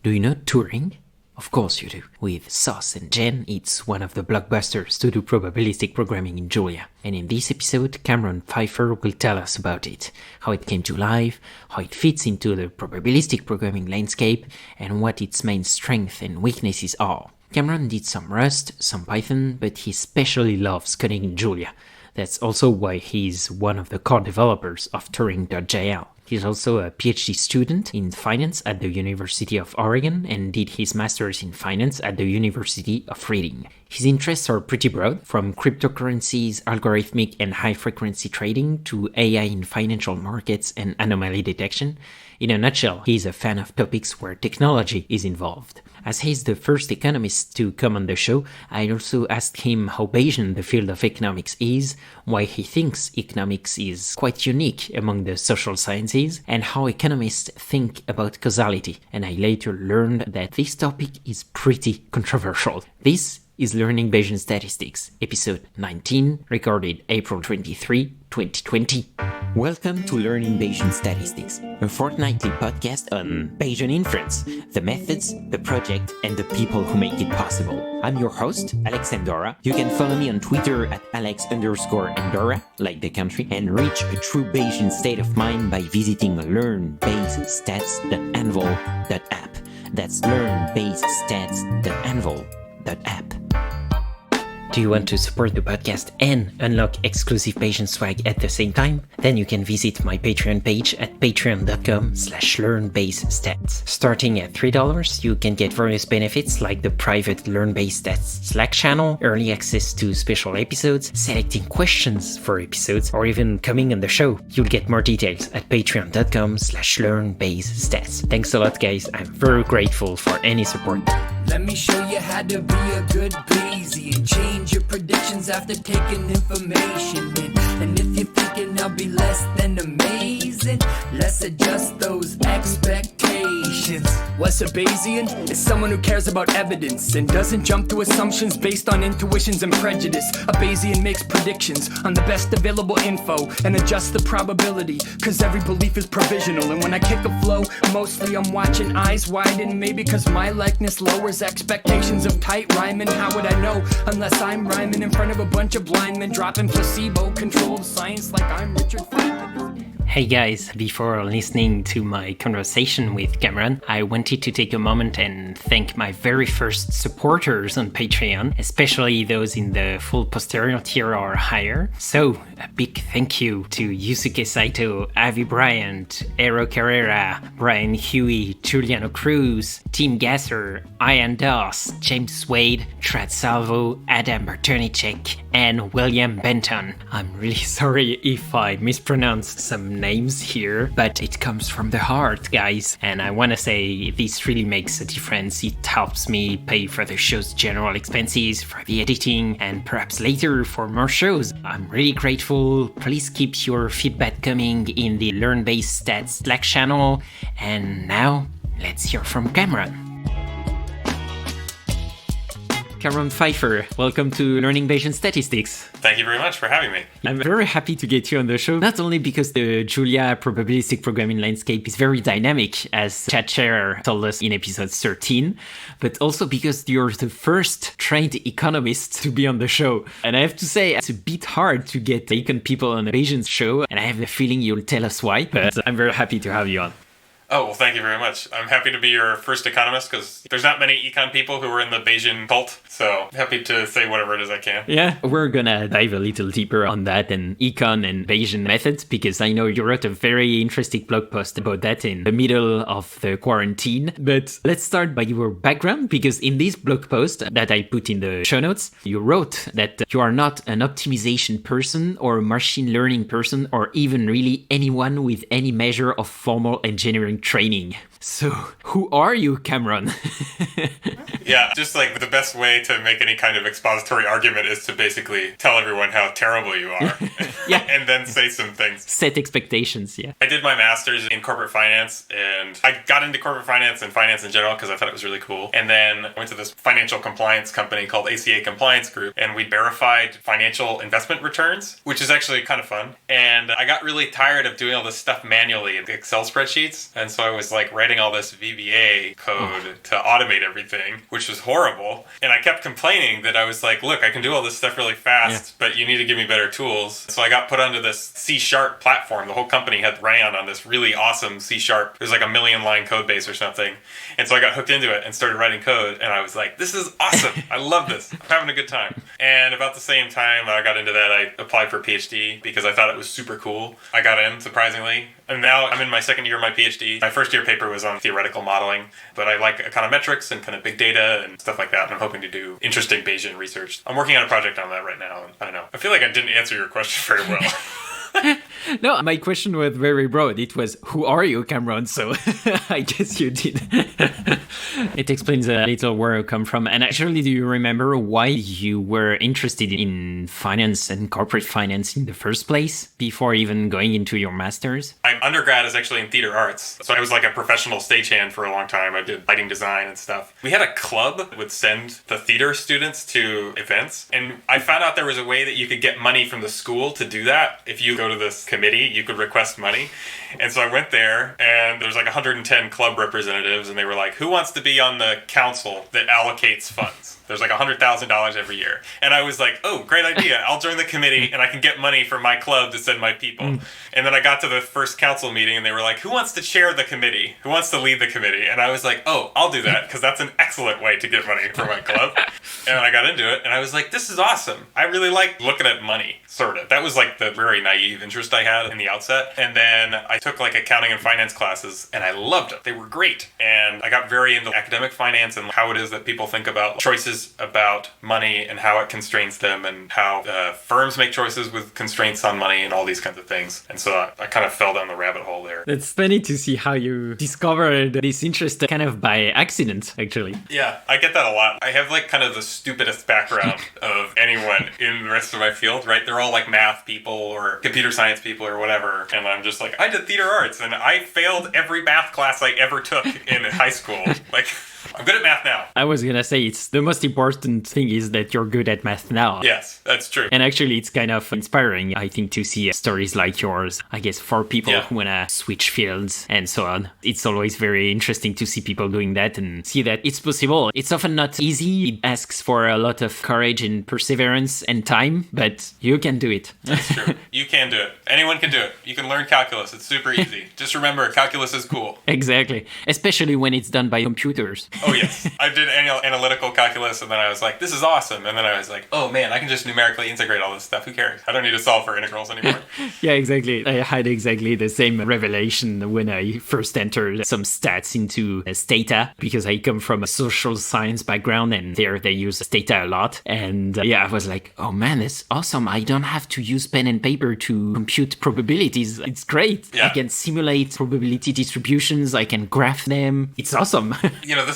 Do you know Turing? Of course you do. With Soss and Gen, it's one of the blockbusters to do probabilistic programming in Julia. And in this episode, Cameron Pfiffer will tell us about it, how it came to life, how it fits into the probabilistic programming landscape, and what its main strengths and weaknesses are. Cameron did some Rust, some Python, but he especially loves coding in Julia. That's also why he's one of the core developers of Turing.jl. He's also a PhD student in finance at the University of Oregon and did his master's in finance at the University of Reading. His interests are pretty broad, from cryptocurrencies, algorithmic and high-frequency trading to AI in financial markets and anomaly detection. In a nutshell, he's a fan of topics where technology is involved. As he's the first economist to come on the show, I also asked him how Bayesian the field of economics is, why he thinks economics is quite unique among the social sciences, and how economists think about causality. And I later learned that this topic is pretty controversial. This is Learning Bayesian Statistics, episode 19, recorded April 23, 2020. Welcome to Learning Bayesian Statistics, a fortnightly podcast on Bayesian inference, the methods, the project, and the people who make it possible. I'm your host, Alex Andorra. You can follow me on Twitter at Alex_Andorra, like the country, and reach a true Bayesian state of mind by visiting learnbayesstats.anvil.app. That's learnbayesstats.anvil.app. Do you want to support the podcast and unlock exclusive Bayesian swag at the same time? Then you can visit my Patreon page at patreon.com/learnbayesstats. Starting at $3, you can get various benefits like the private Learn Bayes Stats Slack channel, early access to special episodes, selecting questions for episodes, or even coming on the show. You'll get more details at patreon.com/learnbayesstats. Thanks a lot, guys. I'm very grateful for any support. Let me show you how to be a good Bayesian. Change your predictions after taking information in. And if you're thinking I'll be less than amazing, let's adjust those expectations. What's a Bayesian? It's someone who cares about evidence and doesn't jump to assumptions based on intuitions and prejudice. A Bayesian makes predictions on the best available info and adjusts the probability, cause every belief is provisional. And when I kick a flow, mostly I'm watching eyes widen, maybe cause my likeness lowers expectations of tight rhyming. How would I know unless I'm rhyming in front of a bunch of blind men dropping placebo-controlled science like I'm Richard Feynman? Hey guys, before listening to my conversation with Cameron, I wanted to take a moment and thank my very first supporters on Patreon, especially those in the full posterior tier or higher. So, a big thank you to Yusuke Saito, Avi Bryant, Eero Carrera, Brian Huey, Giuliano Cruz, Tim Gasser, Ian Doss, James Wade, Trad Salvo, Adam Bartonicek, and William Benton. I'm really sorry if I mispronounced some names here, but it comes from the heart, guys. And I want to say this really makes a difference. It helps me pay for the show's general expenses, for the editing, and perhaps later for more shows. I'm really grateful. Please keep your feedback coming in the Learn Bayes Stats Slack channel. And now, let's hear from Cameron. Cameron Pfiffer, welcome to Learning Bayesian Statistics. Thank you very much for having me. I'm very happy to get you on the show, not only because the Julia probabilistic programming landscape is very dynamic, as Chad Scherer told us in episode 13, but also because you're the first trained economist to be on the show. And I have to say, it's a bit hard to get econ people on a Bayesian show, and I have the feeling you'll tell us why, but I'm very happy to have you on. Oh, well, thank you very much. I'm happy to be your first economist because there's not many econ people who are in the Bayesian cult, so happy to say whatever it is I can. Yeah, we're gonna dive a little deeper on that and econ and Bayesian methods, because I know you wrote a very interesting blog post about that in the middle of the quarantine. But let's start by your background, because in this blog post that I put in the show notes, you wrote that you are not an optimization person or a machine learning person or even really anyone with any measure of formal engineering training. So, who are you, Cameron? Yeah, just like the best way to make any kind of expository argument is to basically tell everyone how terrible you are. Yeah. And then say some things. Set expectations, yeah. I did my master's in corporate finance, and I got into corporate finance and finance in general because I thought it was really cool. And then I went to this financial compliance company called ACA Compliance Group, and we verified financial investment returns, which is actually kind of fun. And I got really tired of doing all this stuff manually in Excel spreadsheets. And so I was like writing all this VBA code to automate everything, which was horrible. And I kept complaining that I was like, look, I can do all this stuff really fast, but you need to give me better tools. So I got put onto this C# platform. The whole company had ran on this really awesome C#. It was like a 1,000,000 line code base or something. And so I got hooked into it and started writing code. And I was like, this is awesome. I love this. I'm having a good time. And about the same time I got into that, I applied for a PhD because I thought it was super cool. I got in, surprisingly. And now I'm in my second year of my PhD. My first year paper was on theoretical modeling, but I like econometrics and kind of big data and stuff like that. And I'm hoping to do interesting Bayesian research. I'm working on a project on that right now. And I don't know. I feel like I didn't answer your question very well. No, my question was very broad. It was, who are you, Cameron? So I guess you did. It explains a little where I come from. And actually, do you remember why you were interested in finance and corporate finance in the first place before even going into your master's? My undergrad is actually in theater arts. So I was like a professional stagehand for a long time. I did lighting design and stuff. We had a club that would send the theater students to events. And I found out there was a way that you could get money from the school to do that. If you go to this committee, you could request money. And so I went there, and there's like 110 club representatives, and they were like, who wants to be on the council that allocates funds? There's like $100,000 every year. And I was like, oh, great idea. I'll join the committee and I can get money for my club to send my people. And then I got to the first council meeting and they were like, who wants to chair the committee? Who wants to lead the committee? And I was like, oh, I'll do that because that's an excellent way to get money for my club. And I got into it and I was like, this is awesome. I really like looking at money, sort of. That was like the very naive interest I had in the outset. And then I took like accounting and finance classes and I loved it. They were great. And I got very into academic finance and how it is that people think about choices about money and how it constrains them and how firms make choices with constraints on money and all these kinds of things. And so I kind of fell down the rabbit hole there. It's funny to see how you discovered this interest kind of by accident, actually. Yeah, I get that a lot. I have like kind of the stupidest background of anyone in the rest of my field, right? They're all like math people or computer science people or whatever. And I'm just like, I did theater arts and I failed every math class I ever took in high school. Like, I'm good at math now. I was going to say, it's the most important thing is that you're good at math now. Yes, that's true. And actually, it's kind of inspiring, I think, to see stories like yours, I guess, for people who want to switch fields and so on. It's always very interesting to see people doing that and see that it's possible. It's often not easy. It asks for a lot of courage and perseverance and time, but you can do it. That's true. You can do it. Anyone can do it. You can learn calculus. It's super easy. Just remember, calculus is cool. Exactly. Especially when it's done by computers. Oh, yes. I did analytical calculus, and then I was like, this is awesome. And then I was like, oh, man, I can just numerically integrate all this stuff. Who cares? I don't need to solve for integrals anymore. Yeah, exactly. I had exactly the same revelation when I first entered some stats into Stata, because I come from a social science background, and there they use Stata a lot. And I was like, oh, man, it's awesome. I don't have to use pen and paper to compute probabilities. It's great. Yeah. I can simulate probability distributions. I can graph them. It's awesome.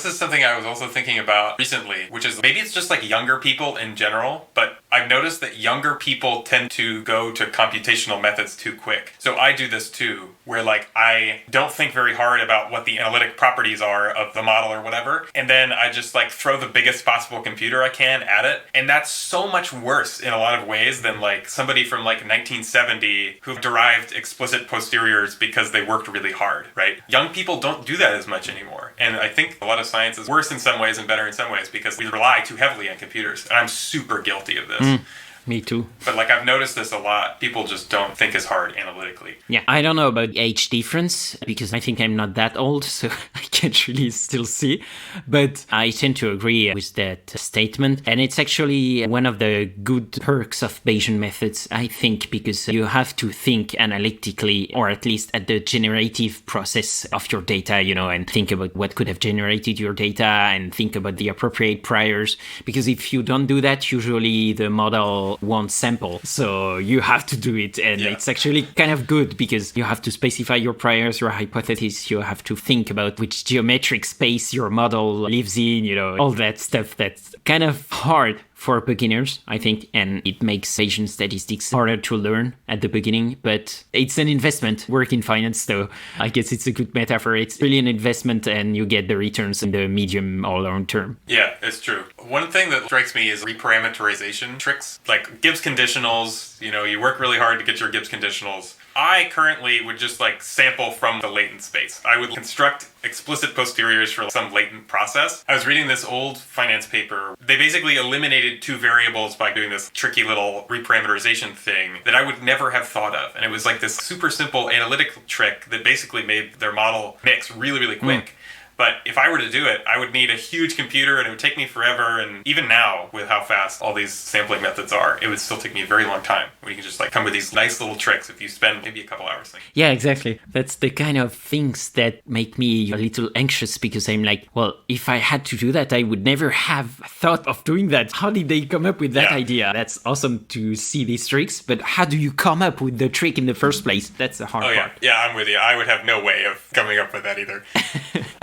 This is something I was also thinking about recently, which is maybe it's just like younger people in general, but I've noticed that younger people tend to go to computational methods too quick. So I do this too, where like I don't think very hard about what the analytic properties are of the model or whatever, and then I just like throw the biggest possible computer I can at it. And that's so much worse in a lot of ways than like somebody from like 1970 who derived explicit posteriors because they worked really hard, right? Young people don't do that as much anymore. And I think a lot of science is worse in some ways and better in some ways because we rely too heavily on computers. And I'm super guilty of this. Me too. But like I've noticed this a lot. People just don't think as hard analytically. Yeah, I don't know about age difference because I think I'm not that old, so I can't really still see. But I tend to agree with that statement. And it's actually one of the good perks of Bayesian methods, I think, because you have to think analytically, or at least at the generative process of your data, and think about what could have generated your data and think about the appropriate priors. Because if you don't do that, usually the model handle one sample. So you have to do it. And it's actually kind of good because you have to specify your priors, your hypothesis. You have to think about which geometric space your model lives in, all that stuff that's kind of hard for beginners, I think, and it makes Bayesian statistics harder to learn at the beginning, but it's an investment. Work in finance, so I guess it's a good metaphor. It's really an investment and you get the returns in the medium or long term. Yeah, it's true. One thing that strikes me is reparameterization tricks, like Gibbs conditionals. You work really hard to get your Gibbs conditionals. I currently would just sample from the latent space. I would construct explicit posteriors for some latent process. I was reading this old finance paper. They basically eliminated two variables by doing this tricky little reparameterization thing that I would never have thought of. And it was this super simple analytic trick that basically made their model mix really, really quick. But if I were to do it, I would need a huge computer and it would take me forever. And even now, with how fast all these sampling methods are, it would still take me a very long time. We can just come with these nice little tricks if you spend maybe a couple hours thinking. Yeah, exactly. That's the kind of things that make me a little anxious because I'm well, if I had to do that, I would never have thought of doing that. How did they come up with that idea? That's awesome to see these tricks, but how do you come up with the trick in the first place? That's the hard part. Yeah, I'm with you. I would have no way of coming up with that either.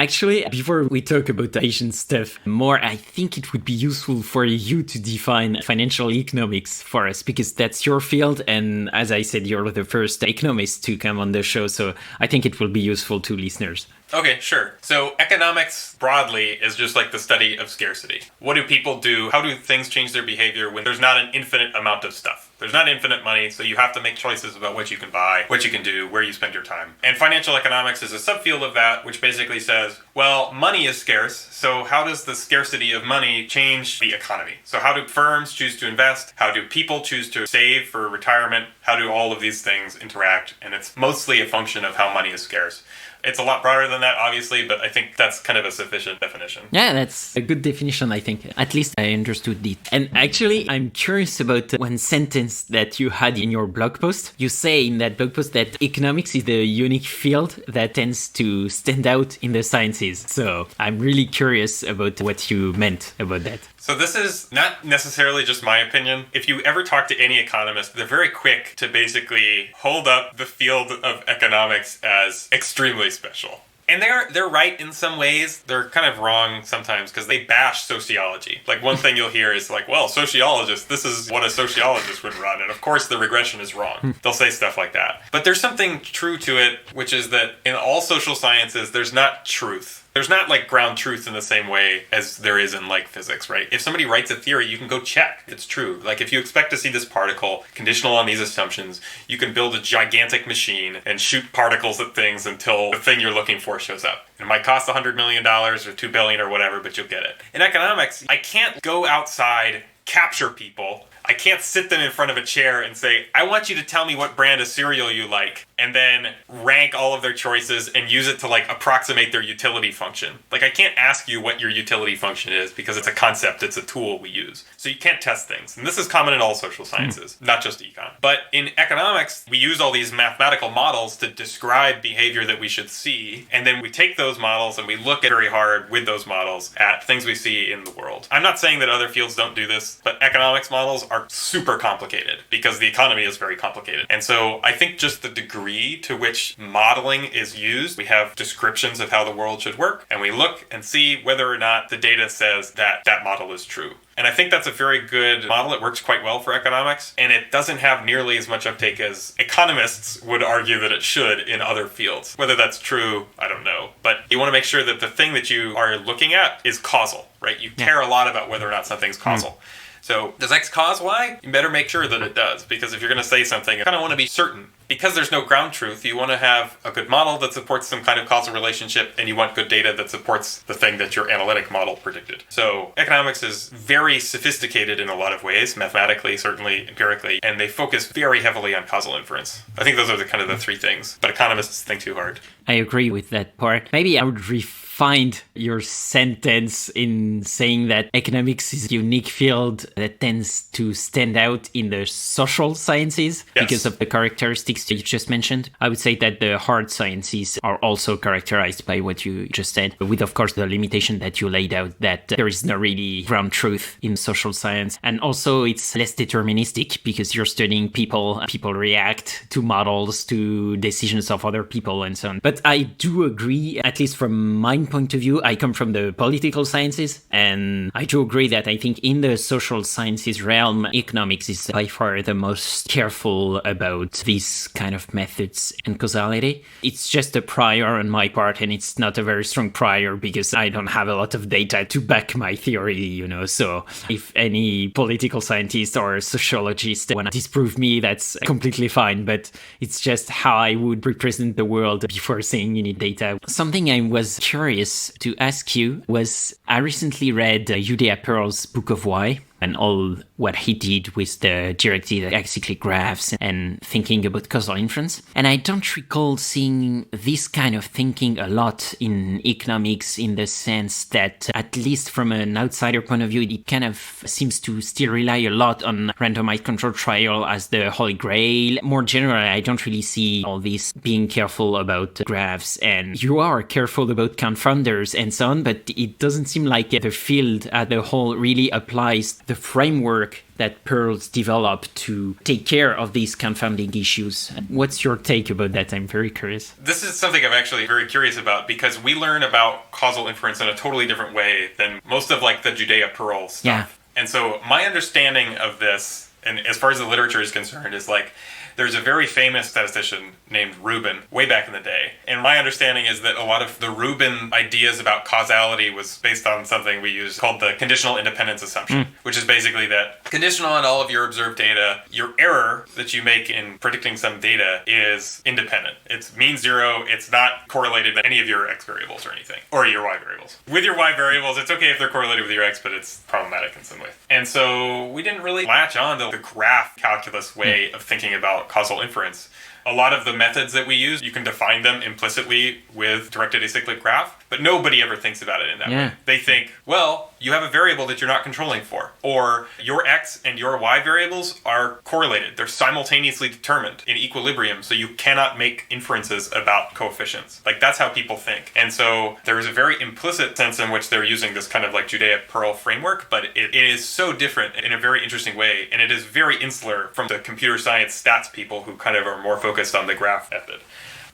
Actually, before we talk about Asian stuff more, I think it would be useful for you to define financial economics for us, because that's your field. And as I said, you're the first economist to come on the show. So I think it will be useful to listeners. Okay, sure. So economics broadly is just the study of scarcity. What do people do? How do things change their behavior when there's not an infinite amount of stuff? There's not infinite money, so you have to make choices about what you can buy, what you can do, where you spend your time. And financial economics is a subfield of that, which basically says, well, money is scarce, so how does the scarcity of money change the economy? So how do firms choose to invest? How do people choose to save for retirement? How do all of these things interact? And it's mostly a function of how money is scarce. It's a lot broader than that, obviously, but I think that's kind of a sufficient definition. Yeah, that's a good definition, I think. At least I understood it. And actually, I'm curious about one sentence that you had in your blog post. You say in that blog post that economics is the unique field that tends to stand out in the sciences. So I'm really curious about what you meant about that. So this is not necessarily just my opinion. If you ever talk to any economist, they're very quick to basically hold up the field of economics as extremely special. And they're right in some ways. They're kind of wrong sometimes because they bash sociology. One thing you'll hear is well, sociologists, this is what a sociologist would run. And of course the regression is wrong. They'll say stuff like that. But there's something true to it, which is that in all social sciences, there's not truth. There's not ground truth in the same way as there is in physics, right? If somebody writes a theory, you can go check if it's true. If you expect to see this particle conditional on these assumptions, you can build a gigantic machine and shoot particles at things until the thing you're looking for shows up. It might cost $100 million or $2 billion or whatever, but you'll get it. In economics, I can't go outside, capture people. I can't sit them in front of a chair and say, I want you to tell me what brand of cereal you like, and then rank all of their choices and use it to approximate their utility function. I can't ask you what your utility function is because it's a concept, it's a tool we use. So you can't test things. And this is common in all social sciences, not just econ. But in economics, we use all these mathematical models to describe behavior that we should see. And then we take those models and we look very hard with those models at things we see in the world. I'm not saying that other fields don't do this, but economics models are super complicated because the economy is very complicated. And so I think just the degree to which modeling is used, we have descriptions of how the world should work, and we look and see whether or not the data says that that model is true. And I think that's a very good model. It works quite well for economics, and it doesn't have nearly as much uptake as economists would argue that it should in other fields. Whether that's true, I don't know. But you want to make sure that the thing that you are looking at is causal, right? You care a lot about whether or not something's causal. So does X cause Y? You better make sure that it does, because if you're going to say something, you kind of want to be certain. Because there's no ground truth, you want to have a good model that supports some kind of causal relationship, and you want good data that supports the thing that your analytic model predicted. So economics is very sophisticated in a lot of ways, mathematically, certainly empirically, and they focus very heavily on causal inference. I think those are the three things, but economists think too hard. I agree with that part. Maybe I would refine find your sentence in saying that economics is a unique field that tends to stand out in the social sciences because of the characteristics you just mentioned. I would say that the hard sciences are also characterized by what you just said, with, of course, the limitation that you laid out that there is no really ground truth in social science. And also it's less deterministic because you're studying people react to models, to decisions of other people and so on. But I do agree, at least from my point of view, I come from the political sciences, and I do agree that I think in the social sciences realm, economics is by far the most careful about these kind of methods and causality. It's just a prior on my part, and it's not a very strong prior because I don't have a lot of data to back my theory, So if any political scientist or sociologist want to disprove me, that's completely fine. But it's just how I would represent the world before saying you need data. Something I was curious to ask you was, I recently read Judea Pearl's Book of Why, and all what he did with the directed acyclic graphs and thinking about causal inference. And I don't recall seeing this kind of thinking a lot in economics, in the sense that, at least from an outsider point of view, it kind of seems to still rely a lot on randomized control trial as the holy grail. More generally, I don't really see all this being careful about graphs, and you are careful about confounders and so on, but it doesn't seem like the field as a whole really applies the framework that Pearls developed to take care of these confounding issues. What's your take about that? I'm very curious. This is something I'm actually very curious about because we learn about causal inference in a totally different way than most of like the Judea Pearl stuff. Yeah. And so my understanding of this, and as far as the literature is concerned, is like there's a very famous statistician named Rubin way back in the day. And my understanding is that a lot of the Rubin ideas about causality was based on something we use called the conditional independence assumption, which is basically that conditional on all of your observed data, your error that you make in predicting some data is independent. It's mean zero. It's not correlated to any of your x variables or anything, or your y variables. With your y variables, it's okay if they're correlated with your x, but it's problematic in some way. And so we didn't really latch on to the graph calculus way of thinking about causal inference. A lot of the methods that we use, you can define them implicitly with directed acyclic graph, but nobody ever thinks about it in that way. They think, well, you have a variable that you're not controlling for, or your x and your y variables are correlated. They're simultaneously determined in equilibrium, so you cannot make inferences about coefficients. Like, that's how people think. And so there is a very implicit sense in which they're using this kind of like Judea Pearl framework, but it is so different in a very interesting way, and it is very insular from the computer science stats people who kind of are more focused on the graph method.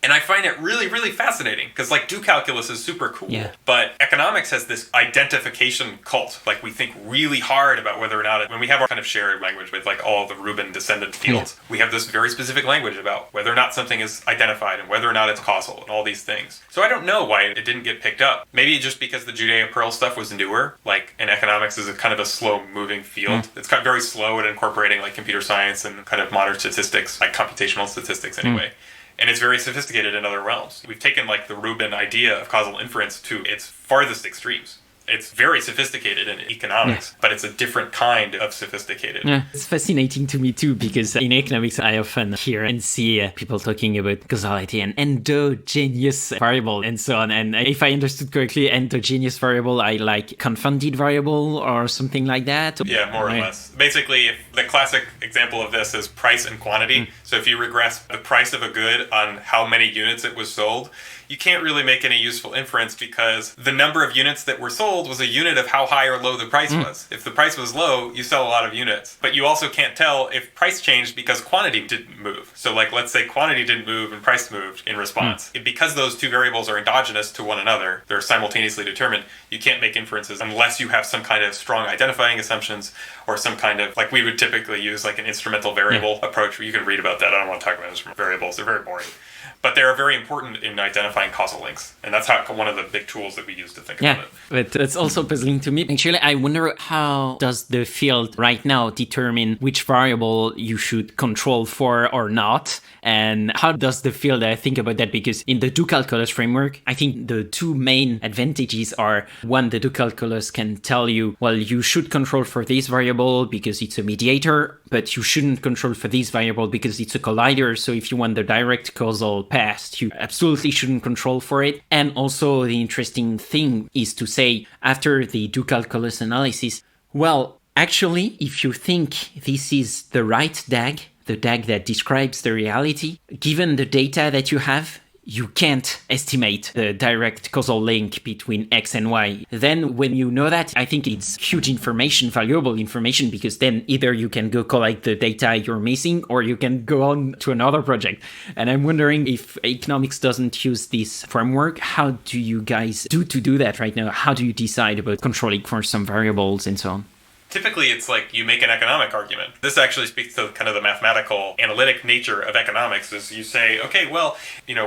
And I find it really, really fascinating because like do calculus is super cool, but economics has this identification cult. Like we think really hard about whether or not, when we have our kind of shared language with like all the Rubin descendant fields, we have this very specific language about whether or not something is identified and whether or not it's causal and all these things. So I don't know why it didn't get picked up. Maybe just because the Judea Pearl stuff was newer, like, and economics is a kind of a slow moving field. It's kind of very slow at incorporating like computer science and kind of modern statistics, like computational statistics anyway. And it's very sophisticated in other realms. We've taken like the Rubin idea of causal inference to its farthest extremes. It's very sophisticated in economics, but it's a different kind of sophisticated. It's fascinating to me too, because in economics, I often hear and see people talking about causality and endogenous variable and so on. And if I understood correctly, endogenous variable, I like confounded variable or something like that. Yeah, more or less. Basically, if the classic example of this is price and quantity. So if you regress the price of a good on how many units it was sold, you can't really make any useful inference because the number of units that were sold was a unit of how high or low the price was. If the price was low, you sell a lot of units. But you also can't tell if price changed because quantity didn't move. So like, let's say quantity didn't move and price moved in response. Because those two variables are endogenous to one another, they're simultaneously determined, you can't make inferences unless you have some kind of strong identifying assumptions or some kind of, like we would typically use like an instrumental variable approach. You can read about that. I don't want to talk about instrumental variables. They're very boring. But they're very important in identifying causal links. And that's how one of the big tools that we use to think about it. But that's also puzzling to me. Actually, I wonder how does the field right now determine which variable you should control for or not? And how does the field think about that? Because in the do calculus framework, I think the two main advantages are, one, the do calculus can tell you, well, you should control for this variable because it's a mediator, but you shouldn't control for this variable because it's a collider. So if you want the direct causal causal past you absolutely shouldn't control for it. And also the interesting thing is to say, after the do calculus analysis, well, actually, if you think this is the right DAG, the DAG that describes the reality, given the data that you have, you can't estimate the direct causal link between X and Y. Then when you know that, I think it's huge information, valuable information, because then either you can go collect the data you're missing or you can go on to another project. And I'm wondering if economics doesn't use this framework, how do you guys do to do that right now? How do you decide about controlling for some variables and so on? Typically, it's like you make an economic argument. This actually speaks to kind of the mathematical, analytic nature of economics, is you say, okay, well,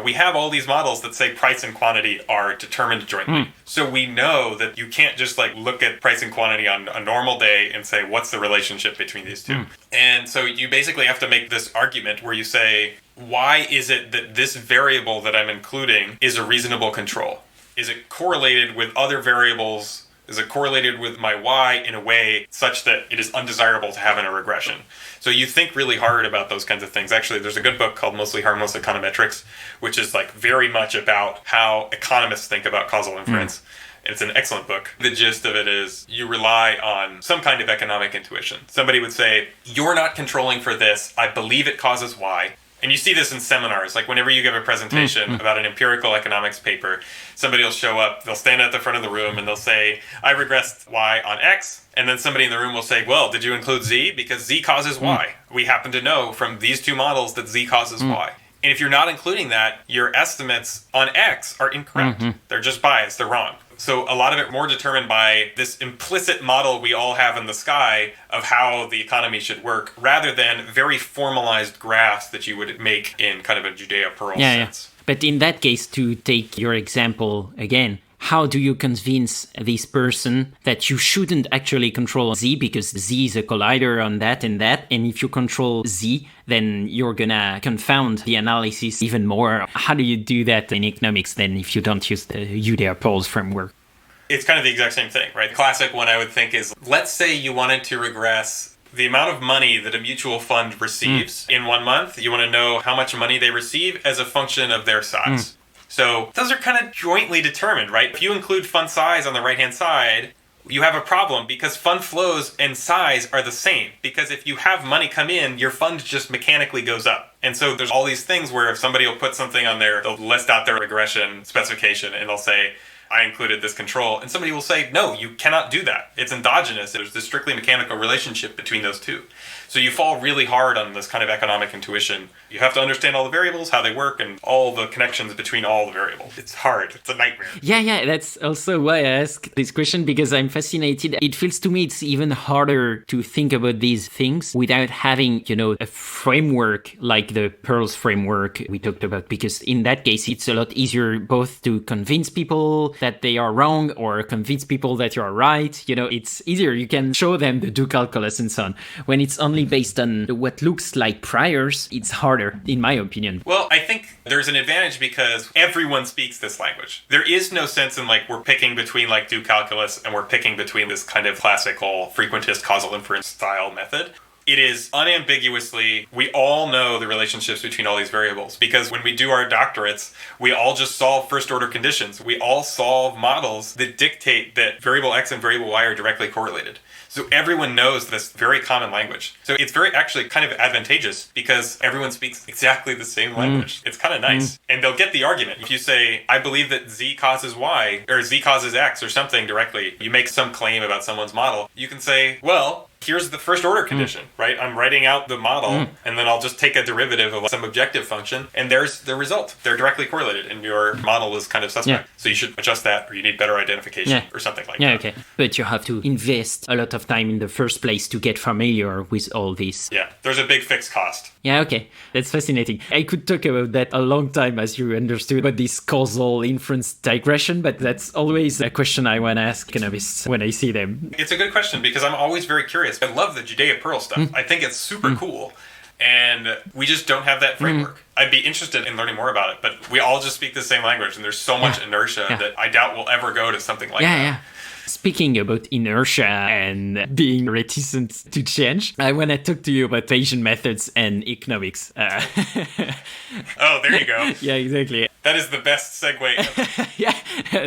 we have all these models that say price and quantity are determined jointly. So we know that you can't just look at price and quantity on a normal day and say, what's the relationship between these two? And so you basically have to make this argument where you say, why is it that this variable that I'm including is a reasonable control? Is it correlated with other variables? Is it correlated with my Y in a way such that it is undesirable to have in a regression? So you think really hard about those kinds of things. Actually, there's a good book called Mostly Harmless Econometrics, which is very much about how economists think about causal inference. It's an excellent book. The gist of it is you rely on some kind of economic intuition. Somebody would say, you're not controlling for this. I believe it causes Y. And you see this in seminars, whenever you give a presentation about an empirical economics paper, somebody will show up, they'll stand at the front of the room and they'll say, I regressed Y on X. And then somebody in the room will say, well, did you include Z? Because Z causes Y. We happen to know from these two models that Z causes Y. And if you're not including that, your estimates on X are incorrect. They're just biased, they're wrong. So a lot of it more determined by this implicit model we all have in the sky of how the economy should work, rather than very formalized graphs that you would make in kind of a Judea-Pearl sense. Yeah. But in that case, to take your example again, how do you convince this person that you shouldn't actually control Z because Z is a collider on that? And if you control Z, then you're gonna confound the analysis even more. How do you do that in economics then if you don't use the Judea-Pearl framework? It's kind of the exact same thing, right? The classic one I would think is, let's say you wanted to regress the amount of money that a mutual fund receives in 1 month. You want to know how much money they receive as a function of their size. So those are kind of jointly determined, right? If you include fund size on the right-hand side, you have a problem because fund flows and size are the same. Because if you have money come in, your fund just mechanically goes up. And so there's all these things where if somebody will put something on there, they'll list out their regression specification and they'll say, I included this control. And somebody will say, no, you cannot do that. It's endogenous. There's this strictly mechanical relationship between those two. So you fall really hard on this kind of economic intuition. You have to understand all the variables, how they work, and all the connections between all the variables. It's hard. It's a nightmare. Yeah. That's also why I ask this question, because I'm fascinated. It feels to me it's even harder to think about these things without having, a framework like the Pearls framework we talked about, because in that case, it's a lot easier both to convince people that they are wrong or convince people that you're right. It's easier. You can show them the do calculus and so on. When it's only based on what looks like priors, it's harder, in my opinion. Well, I think there's an advantage because everyone speaks this language. There is no sense in we're picking between do calculus and we're picking between this kind of classical frequentist causal inference style method. It is unambiguously, we all know the relationships between all these variables, because when we do our doctorates, we all just solve first order conditions. We all solve models that dictate that variable X and variable Y are directly correlated. So everyone knows this very common language. So it's very actually kind of advantageous because everyone speaks exactly the same language. It's kind of nice. And they'll get the argument. If you say, I believe that Z causes Y or Z causes X or something directly, you make some claim about someone's model, you can say, well, here's the first order condition, right? I'm writing out the model and then I'll just take a derivative of some objective function and there's the result. They're directly correlated and your model is kind of suspect. Yeah. So you should adjust that or you need better identification or something like that. Yeah, okay. But you have to invest a lot of time in the first place to get familiar with all this. Yeah, there's a big fixed cost. Yeah, okay. That's fascinating. I could talk about that a long time, as you understood, about this causal inference digression, but that's always a question I want to ask economists when I see them. It's a good question because I'm always very curious. I love the Judea-Pearl stuff. I think it's super cool. And we just don't have that framework. I'd be interested in learning more about it, but we all just speak the same language, and there's so much inertia that I doubt we'll ever go to something like that. Speaking about inertia and being reticent to change, I want to talk to you about Bayesian methods and economics. Oh, there you go. Yeah, exactly. That is the best segue. Yeah,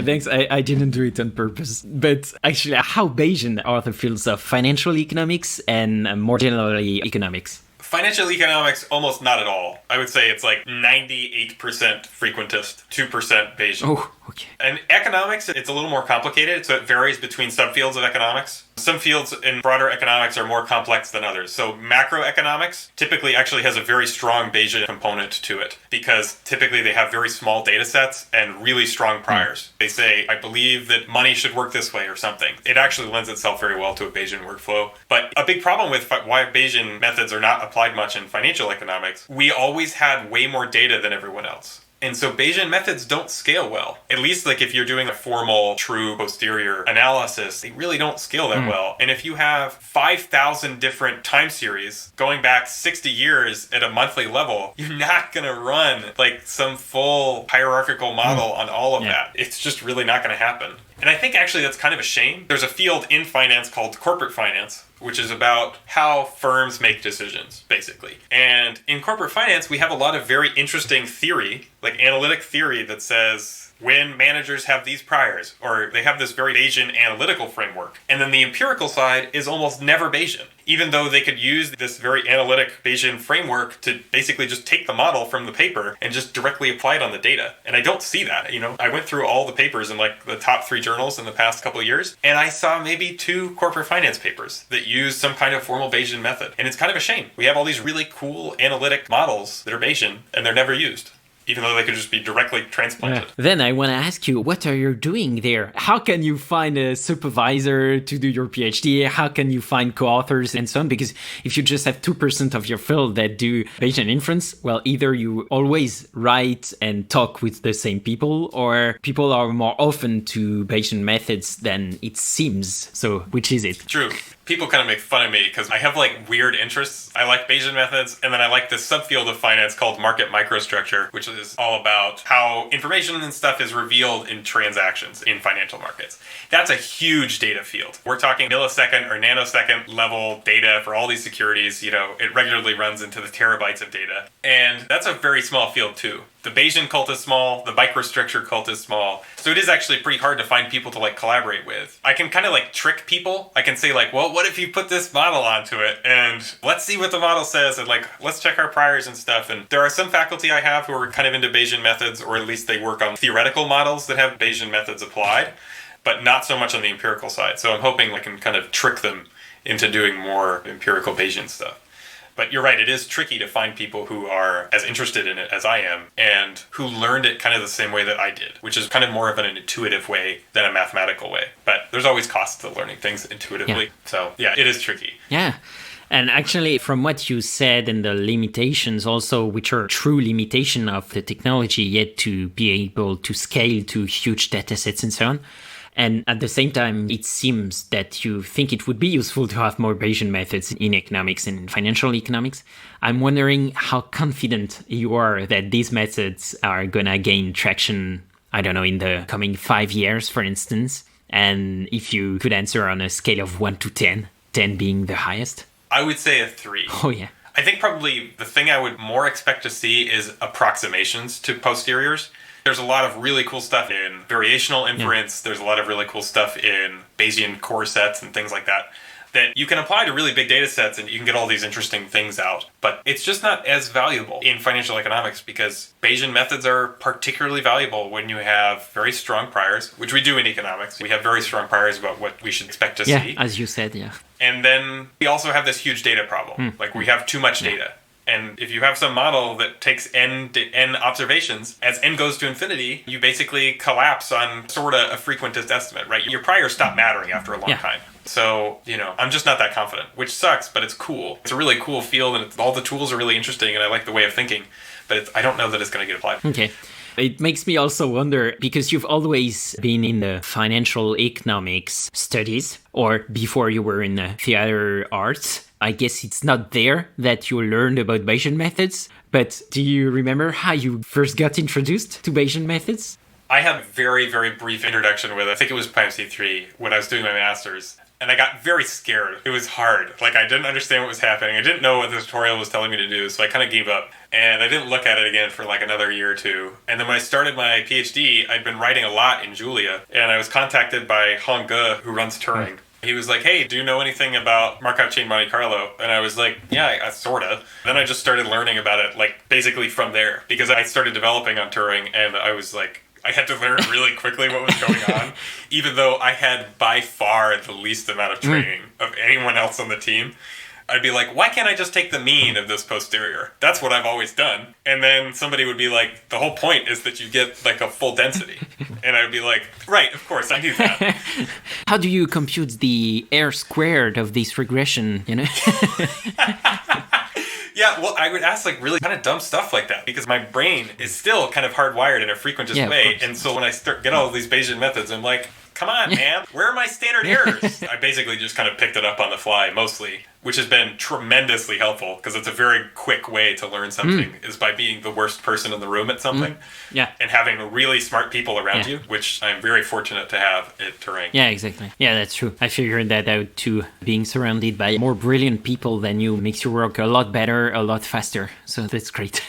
thanks. I didn't do it on purpose. But actually, how Bayesian are the fields of financial economics and more generally economics? Financial economics, almost not at all. I would say it's like 98% frequentist, 2% Bayesian. Oh, okay. And economics, it's a little more complicated, so it varies between subfields of economics. Some fields in broader economics are more complex than others. So macroeconomics typically actually has a very strong Bayesian component to it because typically they have very small data sets and really strong priors. They say, I believe that money should work this way or something. It actually lends itself very well to a Bayesian workflow. But a big problem with why Bayesian methods are not applied much in financial economics, we always had way more data than everyone else. And so Bayesian methods don't scale well. At least like if you're doing a formal, true posterior analysis, they really don't scale that well. And if you have 5,000 different time series going back 60 years at a monthly level, you're not going to run like some full hierarchical model on all of that. It's just really not going to happen. And I think actually that's kind of a shame. There's a field in finance called corporate finance, which is about how firms make decisions, basically. And in corporate finance, we have a lot of very interesting theory, like analytic theory that says when managers have these priors, or they have this very Bayesian analytical framework. And then the empirical side is almost never Bayesian, even though they could use this very analytic Bayesian framework to basically just take the model from the paper and just directly apply it on the data. And I don't see that. I went through all the papers in like the top 3 journals in the past couple of years, and I saw maybe 2 corporate finance papers that use some kind of formal Bayesian method. And it's kind of a shame. We have all these really cool analytic models that are Bayesian, and they're never used, even though they could just be directly transplanted. Then I want to ask you, what are you doing there? How can you find a supervisor to do your PhD? How can you find co-authors and so on? Because if you just have 2% of your field that do Bayesian inference, well, either you always write and talk with the same people, or people are more open to Bayesian methods than it seems. So which is it? True. People kind of make fun of me because I have like weird interests. I like Bayesian methods, and then I like this subfield of finance called market microstructure, which is all about how information and stuff is revealed in transactions in financial markets. That's a huge data field. We're talking millisecond or nanosecond level data for all these securities. It regularly runs into the terabytes of data. And that's a very small field too. The Bayesian cult is small, the microstructure cult is small. So it is actually pretty hard to find people to like collaborate with. I can kind of like trick people. I can say like, well, what if you put this model onto it? And let's see what the model says, and like, let's check our priors and stuff. And there are some faculty I have who are kind of into Bayesian methods, or at least they work on theoretical models that have Bayesian methods applied, but not so much on the empirical side. So I'm hoping I can kind of trick them into doing more empirical Bayesian stuff. But you're right, it is tricky to find people who are as interested in it as I am and who learned it kind of the same way that I did, which is kind of more of an intuitive way than a mathematical way. But there's always costs to learning things intuitively. Yeah. So yeah, it is tricky. Yeah. And actually, from what you said and the limitations also, which are true limitation of the technology, yet to be able to scale to huge data sets and so on. And at the same time, it seems that you think it would be useful to have more Bayesian methods in economics and in financial economics. I'm wondering how confident you are that these methods are going to gain traction, I don't know, in the coming 5 years, for instance. And if you could answer on a scale of 1 to 10, 10 being the highest. I would say a 3. Oh, yeah. I think probably the thing I would more expect to see is approximations to posteriors. There's a lot of really cool stuff in variational inference. Yeah. There's a lot of really cool stuff in Bayesian core sets and things like that you can apply to really big data sets, and you can get all these interesting things out. But it's just not as valuable in financial economics because Bayesian methods are particularly valuable when you have very strong priors, which we do in economics. We have very strong priors about what we should expect to see. Yeah, as you said, yeah. And then we also have this huge data problem. Like we have too much data. And if you have some model that takes n observations, as n goes to infinity, you basically collapse on sort of a frequentist estimate, right? Your priors stop mattering after a long time. So, I'm just not that confident, which sucks, but it's cool. It's a really cool field, and all the tools are really interesting, and I like the way of thinking, but I don't know that it's going to get applied. Okay. It makes me also wonder, because you've always been in the financial economics studies, or before you were in the theater arts, I guess it's not there that you learned about Bayesian methods, but do you remember how you first got introduced to Bayesian methods? I had a very, very brief introduction with, I think it was PyMC3 when I was doing my master's. And I got very scared. It was hard. Like, I didn't understand what was happening. I didn't know what the tutorial was telling me to do, so I kind of gave up. And I didn't look at it again for like another year or two. And then when I started my PhD, I'd been writing a lot in Julia. And I was contacted by Hong Ge, who runs Turing. He was like, hey, do you know anything about Markov chain Monte Carlo? And I was like, yeah, I sort of. Then I just started learning about it, like, basically from there. Because I started developing on Turing, and I was like, I had to learn really quickly what was going on, even though I had by far the least amount of training of anyone else on the team. I'd be like, why can't I just take the mean of this posterior? That's what I've always done. And then somebody would be like, the whole point is that you get like a full density. And I would be like, right, of course, I do that. How do you compute the R squared of this regression, you know? Yeah, well, I would ask like really kind of dumb stuff like that because my brain is still kind of hardwired in a frequentist way. And so when I get all of these Bayesian methods, I'm like, come on, man, where are my standard errors? I basically just kind of picked it up on the fly mostly, which has been tremendously helpful because it's a very quick way to learn something is by being the worst person in the room at something. Yeah. And having really smart people around you, which I'm very fortunate to have at Turing. Yeah, exactly. Yeah, that's true. I figured that out too. Being surrounded by more brilliant people than you makes your work a lot better, a lot faster. So that's great.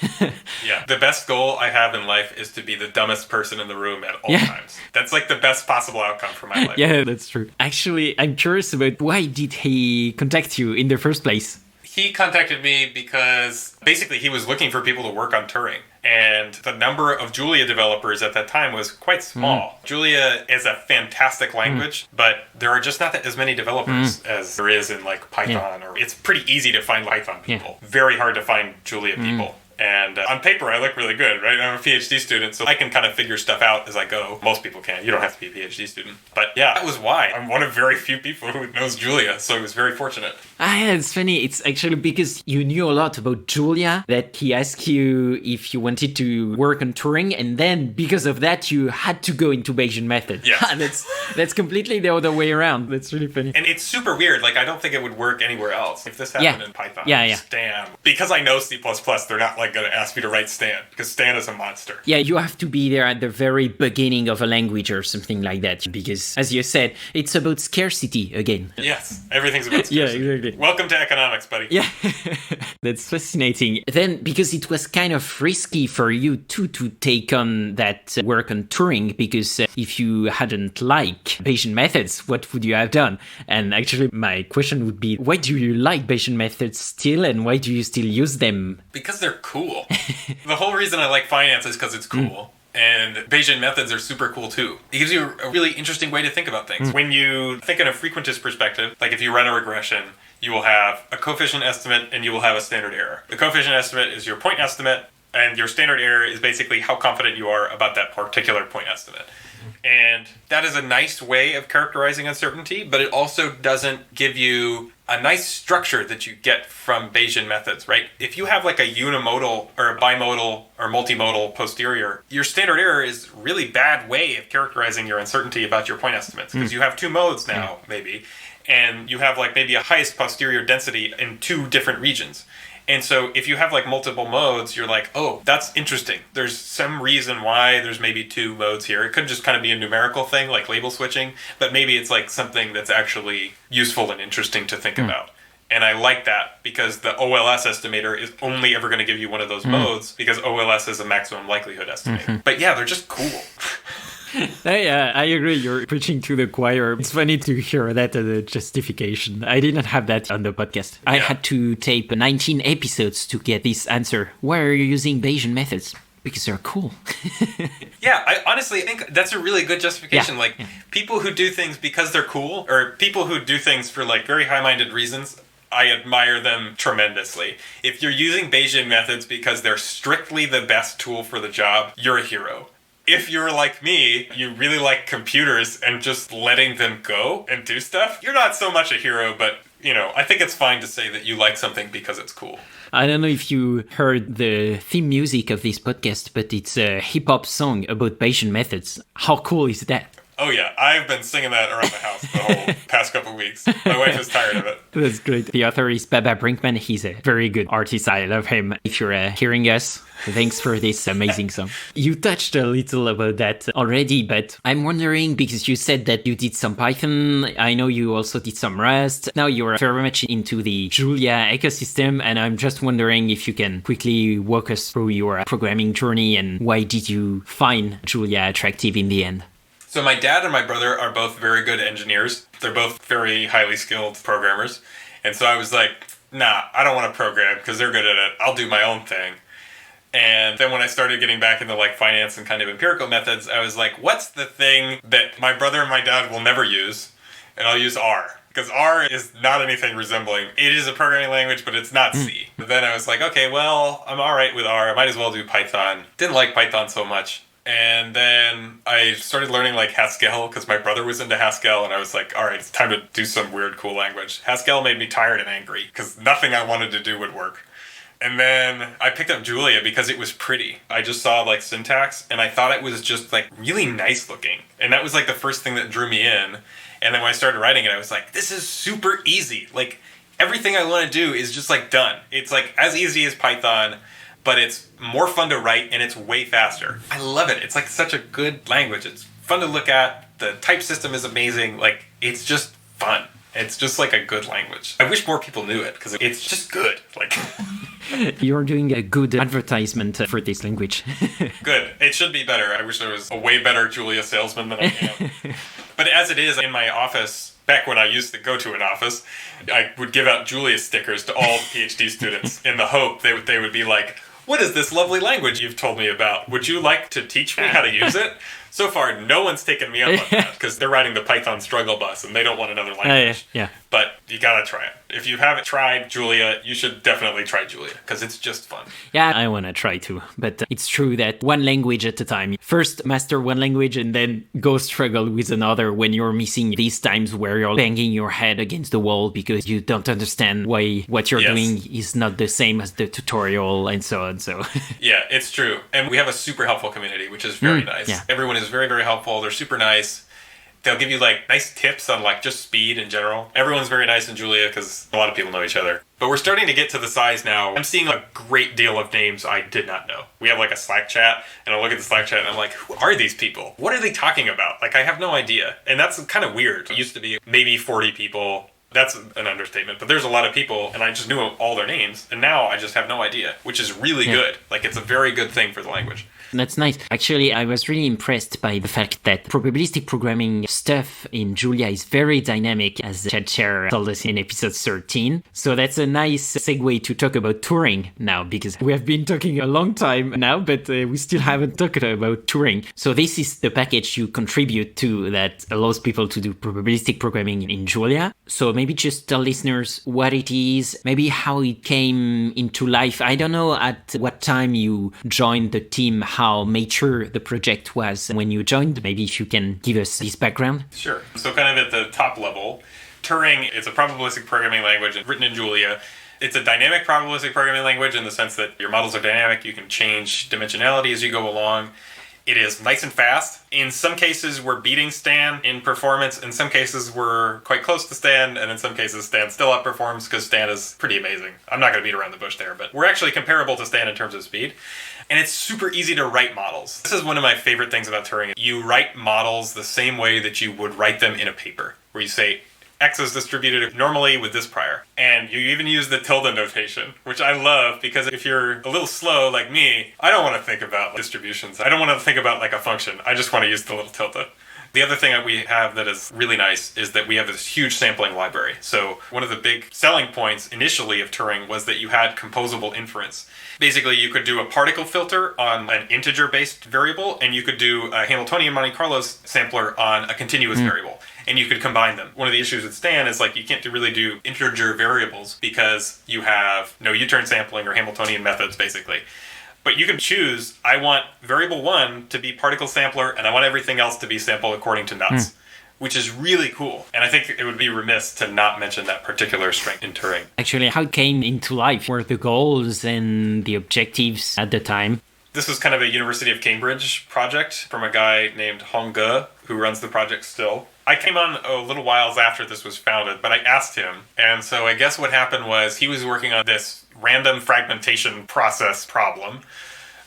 Yeah. The best goal I have in life is to be the dumbest person in the room at all times. That's like the best possible outcome for my life. Yeah, that's true. Actually, I'm curious about why did he contact you in the first place? He contacted me because basically he was looking for people to work on Turing. And the number of Julia developers at that time was quite small. Julia is a fantastic language, but there are just not as many developers as there is in like Python. Or it's pretty easy to find Python people. Very hard to find Julia people. And on paper, I look really good, right? I'm a PhD student, so I can kind of figure stuff out as I go. Most people can. You don't have to be a PhD student. But yeah, that was why. I'm one of very few people who knows Julia, so I was very fortunate. Yeah, it's funny. It's actually because you knew a lot about Julia that he asked you if you wanted to work on Turing, and then because of that, you had to go into Bayesian method. Yeah. That's completely the other way around. That's really funny. And it's super weird. Like, I don't think it would work anywhere else. If this happened in Python, Stan. Because I know C++, they're not like going to ask me to write Stan, because Stan is a monster. Yeah, you have to be there at the very beginning of a language or something like that, because, as you said, it's about scarcity again. Yes, everything's about scarcity. Yeah, exactly. Welcome to economics, buddy. Yeah, that's fascinating. Then, because it was kind of risky for you too to take on that work on Turing, because if you hadn't liked Bayesian methods, what would you have done? And actually, my question would be, why do you like Bayesian methods still, and why do you still use them? Because they're cool. The whole reason I like finance is because it's cool. And Bayesian methods are super cool too. It gives you a really interesting way to think about things. When you think in a frequentist perspective, like if you run a regression, you will have a coefficient estimate and you will have a standard error. The coefficient estimate is your point estimate, and your standard error is basically how confident you are about that particular point estimate. And that is a nice way of characterizing uncertainty, but it also doesn't give you a nice structure that you get from Bayesian methods, right? If you have like a unimodal or a bimodal or multimodal posterior, your standard error is a really bad way of characterizing your uncertainty about your point estimates, because you have two modes now, maybe, and you have like maybe a highest posterior density in two different regions. And so if you have like multiple modes, you're like, oh, that's interesting. There's some reason why there's maybe two modes here. It could just kind of be a numerical thing like label switching, but maybe it's like something that's actually useful and interesting to think about. And I like that because the OLS estimator is only ever going to give you one of those modes because OLS is a maximum likelihood estimator. But yeah, they're just cool. Yeah, I agree. You're preaching to the choir. It's funny to hear that as a justification. I didn't have that on the podcast. I had to tape 19 episodes to get this answer. Why are you using Bayesian methods? Because they're cool. Yeah, I honestly think that's a really good justification. People who do things because they're cool, or people who do things for like very high-minded reasons, I admire them tremendously. If you're using Bayesian methods because they're strictly the best tool for the job, you're a hero. If you're like me, you really like computers and just letting them go and do stuff, you're not so much a hero, but, you know, I think it's fine to say that you like something because it's cool. I don't know if you heard the theme music of this podcast, but it's a hip-hop song about Bayesian methods. How cool is that? Oh yeah, I've been singing that around the house the whole past couple of weeks. weeks. My wife is tired of it. That's great. The author is Baba Brinkman. He's a very good artist. I love him. If you're hearing us, thanks for this amazing song. You touched a little about that already, but I'm wondering, because you said that you did some Python, I know you also did some Rust. Now you're very much into the Julia ecosystem, and I'm just wondering if you can quickly walk us through your programming journey and why did you find Julia attractive in the end? So my dad and my brother are both very good engineers. They're both very highly skilled programmers. And so I was like, nah, I don't want to program because they're good at it. I'll do my own thing. And then when I started getting back into like finance and kind of empirical methods, I was like, what's the thing that my brother and my dad will never use? And I'll use R. Because R is not anything resembling. It is a programming language, but it's not C. But then I was like, okay, well, I'm all right with R. I might as well do Python. Didn't like Python so much. And then I started learning like Haskell because my brother was into Haskell, and I was like, all right, it's time to do some weird, cool language. Haskell made me tired and angry because nothing I wanted to do would work. And then I picked up Julia because it was pretty. I just saw like syntax and I thought it was just like really nice looking. And that was like the first thing that drew me in. And then when I started writing it, I was like, this is super easy. Like everything I want to do is just like done. It's like as easy as Python, but it's more fun to write and it's way faster. I love it. It's like such a good language. It's fun to look at. The type system is amazing. Like it's just fun. It's just like a good language. I wish more people knew it because it's just good. Like you're doing a good advertisement for this language. Good. It should be better. I wish there was a way better Julia salesman than I am. But as it is in my office, back when I used to go to an office, I would give out Julia stickers to all the PhD students in the hope they would be like, what is this lovely language you've told me about? Would you like to teach me how to use it? So far, no one's taken me up on that because they're riding the Python struggle bus and they don't want another language. Yeah. But you gotta try it. If you haven't tried Julia, you should definitely try Julia because it's just fun. Yeah, I want to try too. But it's true that one language at a time. First master one language and then go struggle with another when you're missing these times where you're banging your head against the wall because you don't understand why what you're doing is not the same as the tutorial and so on. So yeah, it's true. And we have a super helpful community, which is very nice. Yeah. Everyone is very, very helpful. They're super nice. They'll give you like nice tips on like just speed in general. Everyone's very nice in Julia because a lot of people know each other. But we're starting to get to the size now. I'm seeing a great deal of names I did not know. We have like a Slack chat, and I look at the Slack chat and I'm like, who are these people? What are they talking about? Like I have no idea. And that's kind of weird. It used to be maybe 40 people. That's an understatement, but there's a lot of people, and I just knew all their names, and now I just have no idea, which is really good. Like, it's a very good thing for the language. That's nice. Actually, I was really impressed by the fact that probabilistic programming stuff in Julia is very dynamic, as Chad Scher told us in episode 13. So that's a nice segue to talk about Turing now, because we have been talking a long time now, but we still haven't talked about Turing. So this is the package you contribute to that allows people to do probabilistic programming in Julia. So maybe just tell listeners what it is, maybe how it came into life. I don't know at what time you joined the team, how mature the project was when you joined. Maybe if you can give us this background. Sure. So kind of at the top level, Turing is a probabilistic programming language written in Julia. It's a dynamic probabilistic programming language in the sense that your models are dynamic. You can change dimensionality as you go along. It is nice and fast. In some cases, we're beating Stan in performance. In some cases, we're quite close to Stan. And in some cases, Stan still outperforms because Stan is pretty amazing. I'm not going to beat around the bush there, but we're actually comparable to Stan in terms of speed. And it's super easy to write models. This is one of my favorite things about Turing. You write models the same way that you would write them in a paper, where you say, X is distributed normally with this prior. And you even use the tilde notation, which I love because if you're a little slow like me, I don't want to think about distributions. I don't want to think about like a function. I just want to use the little tilde. The other thing that we have that is really nice is that we have this huge sampling library. So one of the big selling points initially of Turing was that you had composable inference. Basically, you could do a particle filter on an integer-based variable, and you could do a Hamiltonian Monte Carlo sampler on a continuous variable. And you could combine them. One of the issues with Stan is like you can't really do integer variables because you have no U-turn sampling or Hamiltonian methods, basically. But you can choose, I want variable 1 to be particle sampler, and I want everything else to be sampled according to nuts, which is really cool. And I think it would be remiss to not mention that particular strength in Turing. Actually, how it came into life? What were the goals and the objectives at the time? This was kind of a University of Cambridge project from a guy named Hong Ge, who runs the project still. I came on a little whiles after this was founded, but I asked him. And so I guess what happened was he was working on this random fragmentation process problem.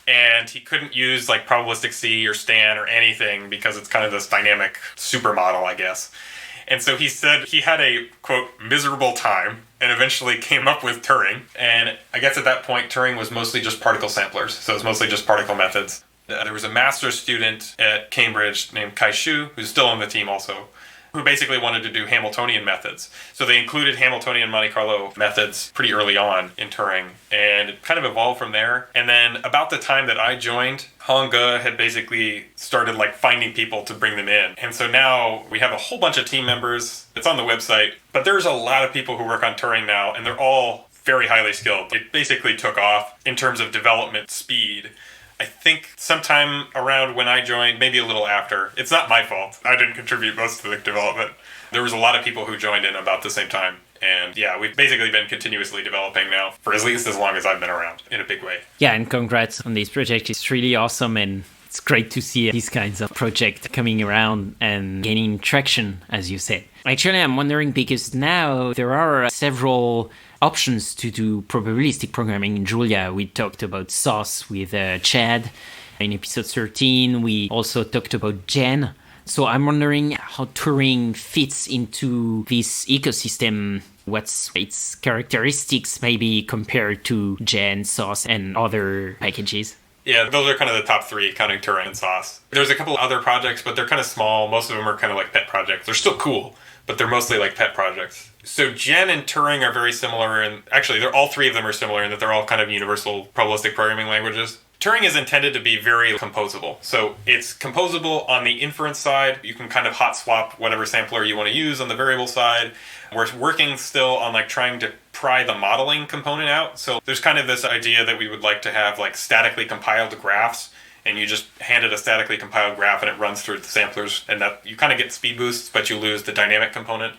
And he couldn't use like probabilistic C or Stan or anything because it's kind of this dynamic supermodel, I guess. And so he said he had a, quote, miserable time and eventually came up with Turing. And I guess at that point, Turing was mostly just particle samplers. So it was mostly just particle methods. There was a master's student at Cambridge named Kai Shu, who's still on the team also, who basically wanted to do Hamiltonian methods. So they included Hamiltonian Monte Carlo methods pretty early on in Turing, and it kind of evolved from there. And then about the time that I joined, Hong Ge had basically started like finding people to bring them in. And so now we have a whole bunch of team members. It's on the website, but there's a lot of people who work on Turing now, and they're all very highly skilled. It basically took off in terms of development speed. I think sometime around when I joined, maybe a little after. It's not my fault. I didn't contribute most to the development. There was a lot of people who joined in about the same time. And yeah, we've basically been continuously developing now for at least as long as I've been around in a big way. Yeah, and congrats on this project. It's really awesome, and it's great to see these kinds of projects coming around and gaining traction, as you said. Actually, I'm wondering because now there are several options to do probabilistic programming in Julia. We talked about Soss with Chad. In episode 13, we also talked about Gen. So I'm wondering how Turing fits into this ecosystem. What's its characteristics maybe compared to Gen, Soss, and other packages? Yeah, those are kind of the top three, counting Turing and Soss. There's a couple other projects, but they're kind of small. Most of them are kind of like pet projects. They're still cool, but they're mostly like pet projects. So Gen and Turing are very similar, and actually all three of them are similar in that they're all kind of universal probabilistic programming languages. Turing is intended to be very composable. So it's composable on the inference side. You can kind of hot swap whatever sampler you want to use on the variable side. We're working still on like trying to pry the modeling component out. So there's kind of this idea that we would like to have like statically compiled graphs, and you just hand it a statically compiled graph and it runs through the samplers, and that you kind of get speed boosts, but you lose the dynamic component.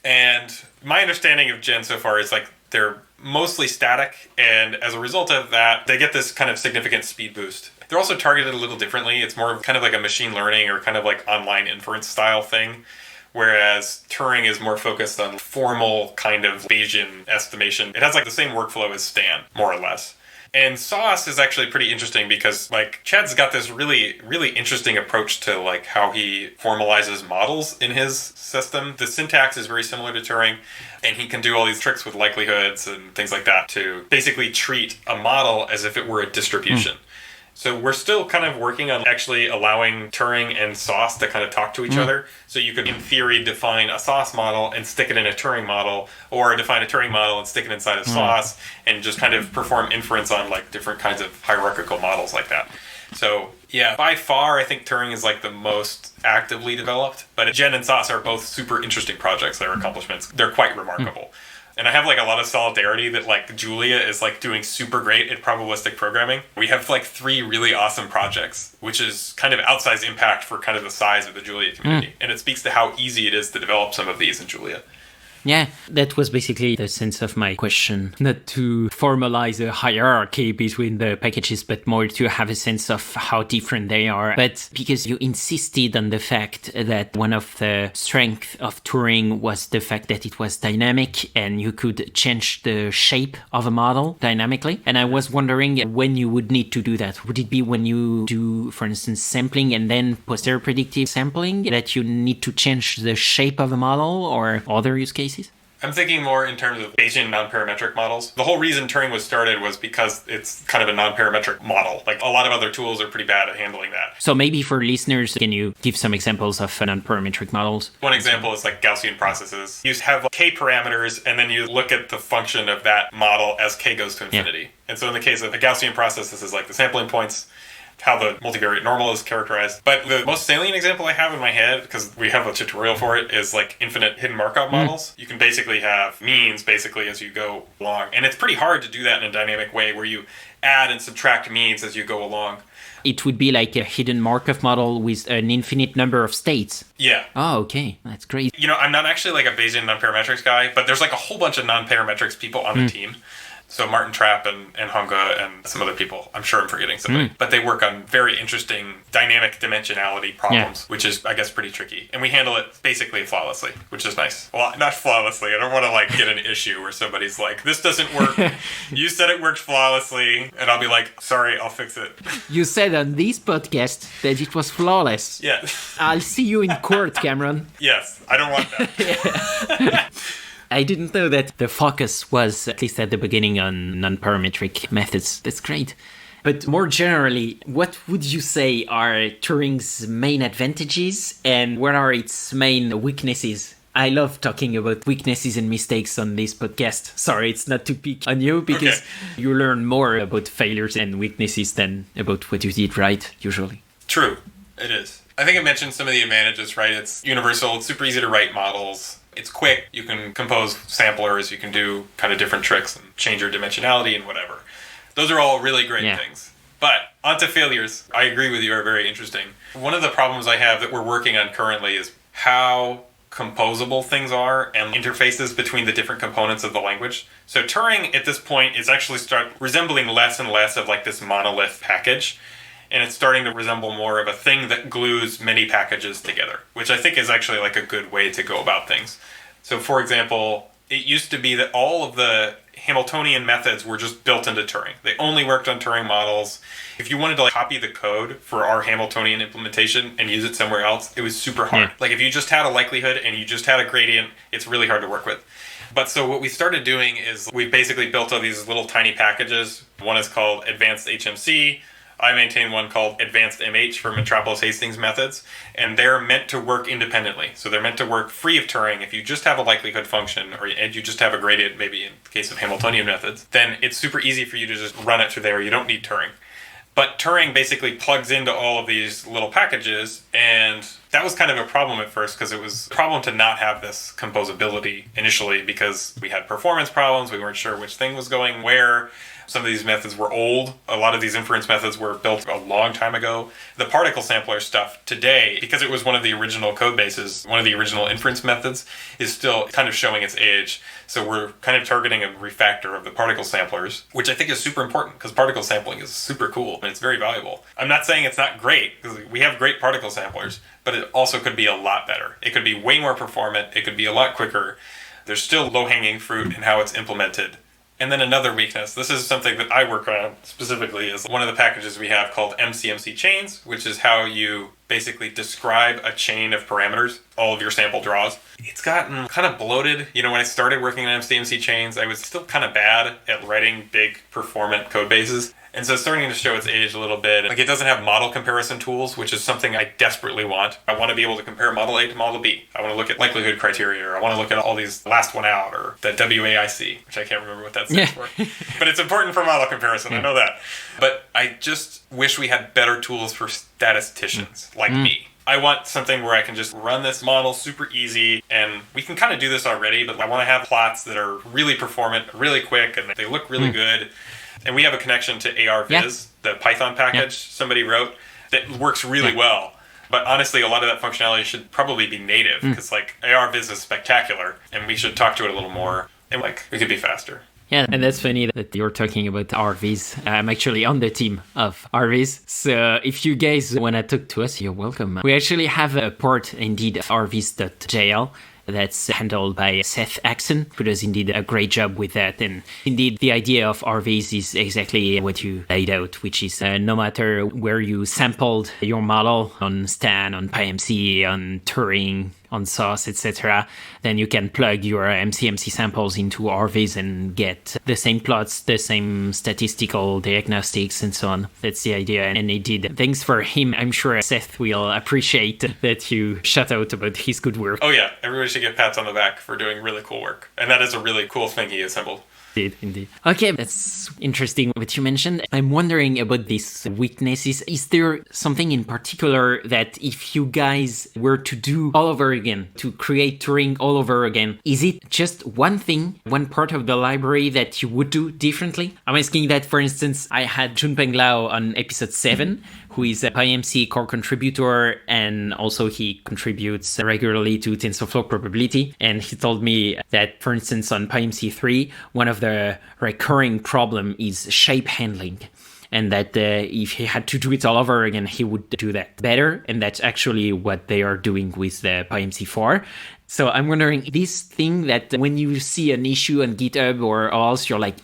And my understanding of Gen so far is like they're mostly static, and as a result of that, they get this kind of significant speed boost. They're also targeted a little differently. It's more kind of like a machine learning or kind of like online inference style thing, whereas Turing is more focused on formal kind of Bayesian estimation. It has like the same workflow as Stan, more or less. And Soss is actually pretty interesting because like Chad's got this really, really interesting approach to like how he formalizes models in his system. The syntax is very similar to Turing, and he can do all these tricks with likelihoods and things like that to basically treat a model as if it were a distribution. So we're still kind of working on actually allowing Turing and Soss to kind of talk to each other. So you could, in theory, define a Soss model and stick it in a Turing model, or define a Turing model and stick it inside of Soss, and just kind of perform inference on like different kinds of hierarchical models like that. So yeah, by far, I think Turing is like the most actively developed, but Gen and Soss are both super interesting projects. Their accomplishments, they're quite remarkable. And I have like a lot of solidarity that like Julia is like doing super great at probabilistic programming. We have like 3 really awesome projects, which is kind of outsized impact for kind of the size of the Julia community. And it speaks to how easy it is to develop some of these in Julia. Yeah, that was basically the sense of my question. Not to formalize a hierarchy between the packages, but more to have a sense of how different they are. But because you insisted on the fact that one of the strengths of Turing was the fact that it was dynamic and you could change the shape of a model dynamically. And I was wondering when you would need to do that. Would it be when you do, for instance, sampling and then posterior predictive sampling that you need to change the shape of a model, or other use cases? I'm thinking more in terms of Bayesian non-parametric models. The whole reason Turing was started was because it's kind of a non-parametric model. Like a lot of other tools are pretty bad at handling that. So maybe for listeners, can you give some examples of non-parametric models? One example is like Gaussian processes. You have k parameters, and then you look at the function of that model as k goes to infinity. Yeah. And so in the case of a Gaussian process, this is like the sampling points, how the multivariate normal is characterized. But the most salient example I have in my head, because we have a tutorial for it, is like infinite hidden Markov models. You can basically have means basically as you go along. And it's pretty hard to do that in a dynamic way where you add and subtract means as you go along. It would be like a hidden Markov model with an infinite number of states. Yeah. Oh, okay. That's great. You know, I'm not actually like a Bayesian non-parametrics guy, but there's like a whole bunch of non-parametrics people on the team. So Martin Trapp and Hunga and some other people. I'm sure I'm forgetting somebody. But they work on very interesting dynamic dimensionality problems, which is, I guess, pretty tricky. And we handle it basically flawlessly, which is nice. Well, not flawlessly. I don't want to get an issue where somebody's like, this doesn't work. You said it worked flawlessly. And I'll be like, sorry, I'll fix it. You said on this podcast that it was flawless. Yeah. I'll see you in court, Cameron. Yes, I don't want that. I didn't know that the focus was, at least at the beginning, on non-parametric methods. That's great. But more generally, what would you say are Turing's main advantages and what are its main weaknesses? I love talking about weaknesses and mistakes on this podcast. Sorry, it's not to pick on you because you learn more about failures and weaknesses than about what you did right, usually. True, it is. I think I mentioned some of the advantages, right? It's universal, it's super easy to write models. It's quick, you can compose samplers, you can do kind of different tricks and change your dimensionality and whatever. Those are all really great things. But onto failures, I agree with you, are very interesting. One of the problems I have that we're working on currently is how composable things are and interfaces between the different components of the language. So Turing at this point is actually resembling less and less of this monolith package. And it's starting to resemble more of a thing that glues many packages together, which I think is actually a good way to go about things. So for example, it used to be that all of the Hamiltonian methods were just built into Turing. They only worked on Turing models. If you wanted to copy the code for our Hamiltonian implementation and use it somewhere else, it was super hard. If you just had a likelihood and you just had a gradient, it's really hard to work with. But so what we started doing is we basically built all these little tiny packages. One is called Advanced HMC. I maintain one called Advanced MH for Metropolis Hastings methods, and they're meant to work independently. So they're meant to work free of Turing. If you just have a likelihood function, and you just have a gradient, maybe in the case of Hamiltonian methods, then it's super easy for you to just run it through there. You don't need Turing. But Turing basically plugs into all of these little packages, and that was kind of a problem at first because it was a problem to not have this composability initially because we had performance problems. We weren't sure which thing was going where. Some of these methods were old. A lot of these inference methods were built a long time ago. The particle sampler stuff today, because it was one of the original code bases, one of the original inference methods, is still kind of showing its age. So we're kind of targeting a refactor of the particle samplers, which I think is super important because particle sampling is super cool and it's very valuable. I'm not saying it's not great because we have great particle samplers, but it also could be a lot better. It could be way more performant. It could be a lot quicker. There's still low-hanging fruit in how it's implemented. And then another weakness, this is something that I work on specifically, is one of the packages we have called MCMC chains, which is how you basically describe a chain of parameters, all of your sample draws. It's gotten kind of bloated. When I started working on MCMC chains, I was still kind of bad at writing big performant code bases. And so it's starting to show its age a little bit. It doesn't have model comparison tools, which is something I desperately want. I want to be able to compare model A to model B. I want to look at likelihood criteria, or I want to look at all these last one out, or the WAIC, which I can't remember what that stands for. But it's important for model comparison, I know that. But I just wish we had better tools for statisticians like me. I want something where I can just run this model super easy, and we can kind of do this already, but I want to have plots that are really performant, really quick, and they look really good. And we have a connection to ARViz, the Python package somebody wrote, that works really well. But honestly, a lot of that functionality should probably be native, because ARViz is spectacular, and we should talk to it a little more, and we could be faster. Yeah, and that's funny that you're talking about RVs. I'm actually on the team of RVs. So if you guys want to talk to us, you're welcome. We actually have a port, indeed, rvs.jl. That's handled by Seth Axon, who does indeed a great job with that. And indeed, the idea of RVs is exactly what you laid out, which is no matter where you sampled your model on Stan, on PyMC, on Turing, on Soss, etc., then you can plug your MCMC samples into RVs and get the same plots, the same statistical diagnostics, and so on. That's the idea. And indeed, thanks for him. I'm sure Seth will appreciate that you shout out about his good work. Oh yeah, everybody should get pats on the back for doing really cool work. And that is a really cool thing he assembled. Indeed. Okay, that's interesting what you mentioned. I'm wondering about these weaknesses. Is there something in particular that if you guys were to do all over again, to create Turing all over again, is it just one thing, one part of the library that you would do differently? I'm asking that, for instance, I had Junpeng Lao on episode 7, who is a PyMC core contributor, and also he contributes regularly to TensorFlow probability. And he told me that, for instance, on PyMC 3, one of the recurring problem is shape handling. And that if he had to do it all over again, he would do that better. And that's actually what they are doing with the PyMC4. So I'm wondering, this thing that when you see an issue on GitHub or else, you're like,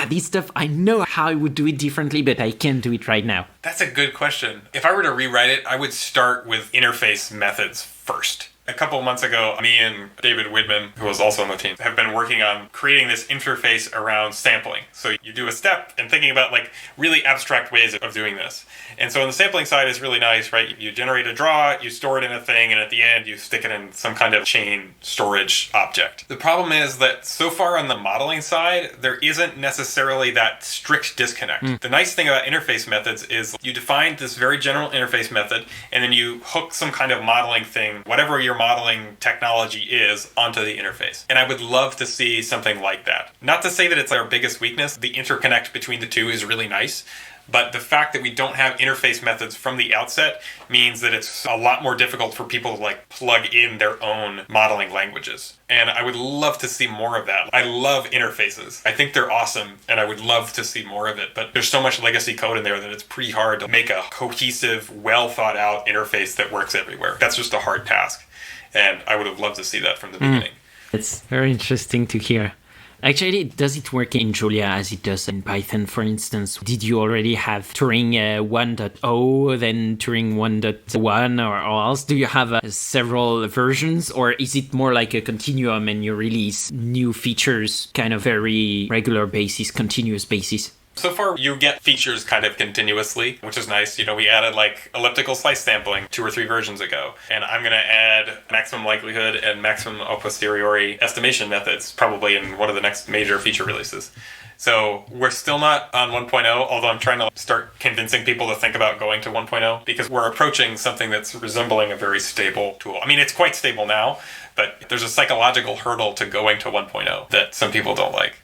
this stuff, I know how I would do it differently, but I can't do it right now. That's a good question. If I were to rewrite it, I would start with interface methods first. A couple of months ago, me and David Widman, who was also on the team, have been working on creating this interface around sampling. So you do a step and thinking about like really abstract ways of doing this. And so on the sampling side is really nice, right? You generate a draw, you store it in a thing, and at the end you stick it in some kind of chain storage object. The problem is that so far on the modeling side, there isn't necessarily that strict disconnect. The nice thing about interface methods is you define this very general interface method, and then you hook some kind of modeling thing, whatever your modeling technology is, onto the interface. And I would love to see something like that. Not to say that it's our biggest weakness. The interconnect between the two is really nice. But the fact that we don't have interface methods from the outset means that it's a lot more difficult for people to like plug in their own modeling languages. And I would love to see more of that. I love interfaces. I think they're awesome, and I would love to see more of it. But there's so much legacy code in there that it's pretty hard to make a cohesive, well thought out interface that works everywhere. That's just a hard task. And I would have loved to see that from the beginning. It's very interesting to hear. Actually, does it work in Julia as it does in Python, for instance? Did you already have Turing 1.0, then Turing 1.1, or else? Do you have several versions, or is it more like a continuum and you release new features kind of very regular basis, continuous basis? So far, you get features kind of continuously, which is nice. You know, we added like elliptical slice sampling 2 or 3 versions ago. And I'm going to add maximum likelihood and maximum a posteriori estimation methods probably in one of the next major feature releases. So we're still not on 1.0, although I'm trying to start convincing people to think about going to 1.0 because we're approaching something that's resembling a very stable tool. I mean, it's quite stable now, but there's a psychological hurdle to going to 1.0 that some people don't like.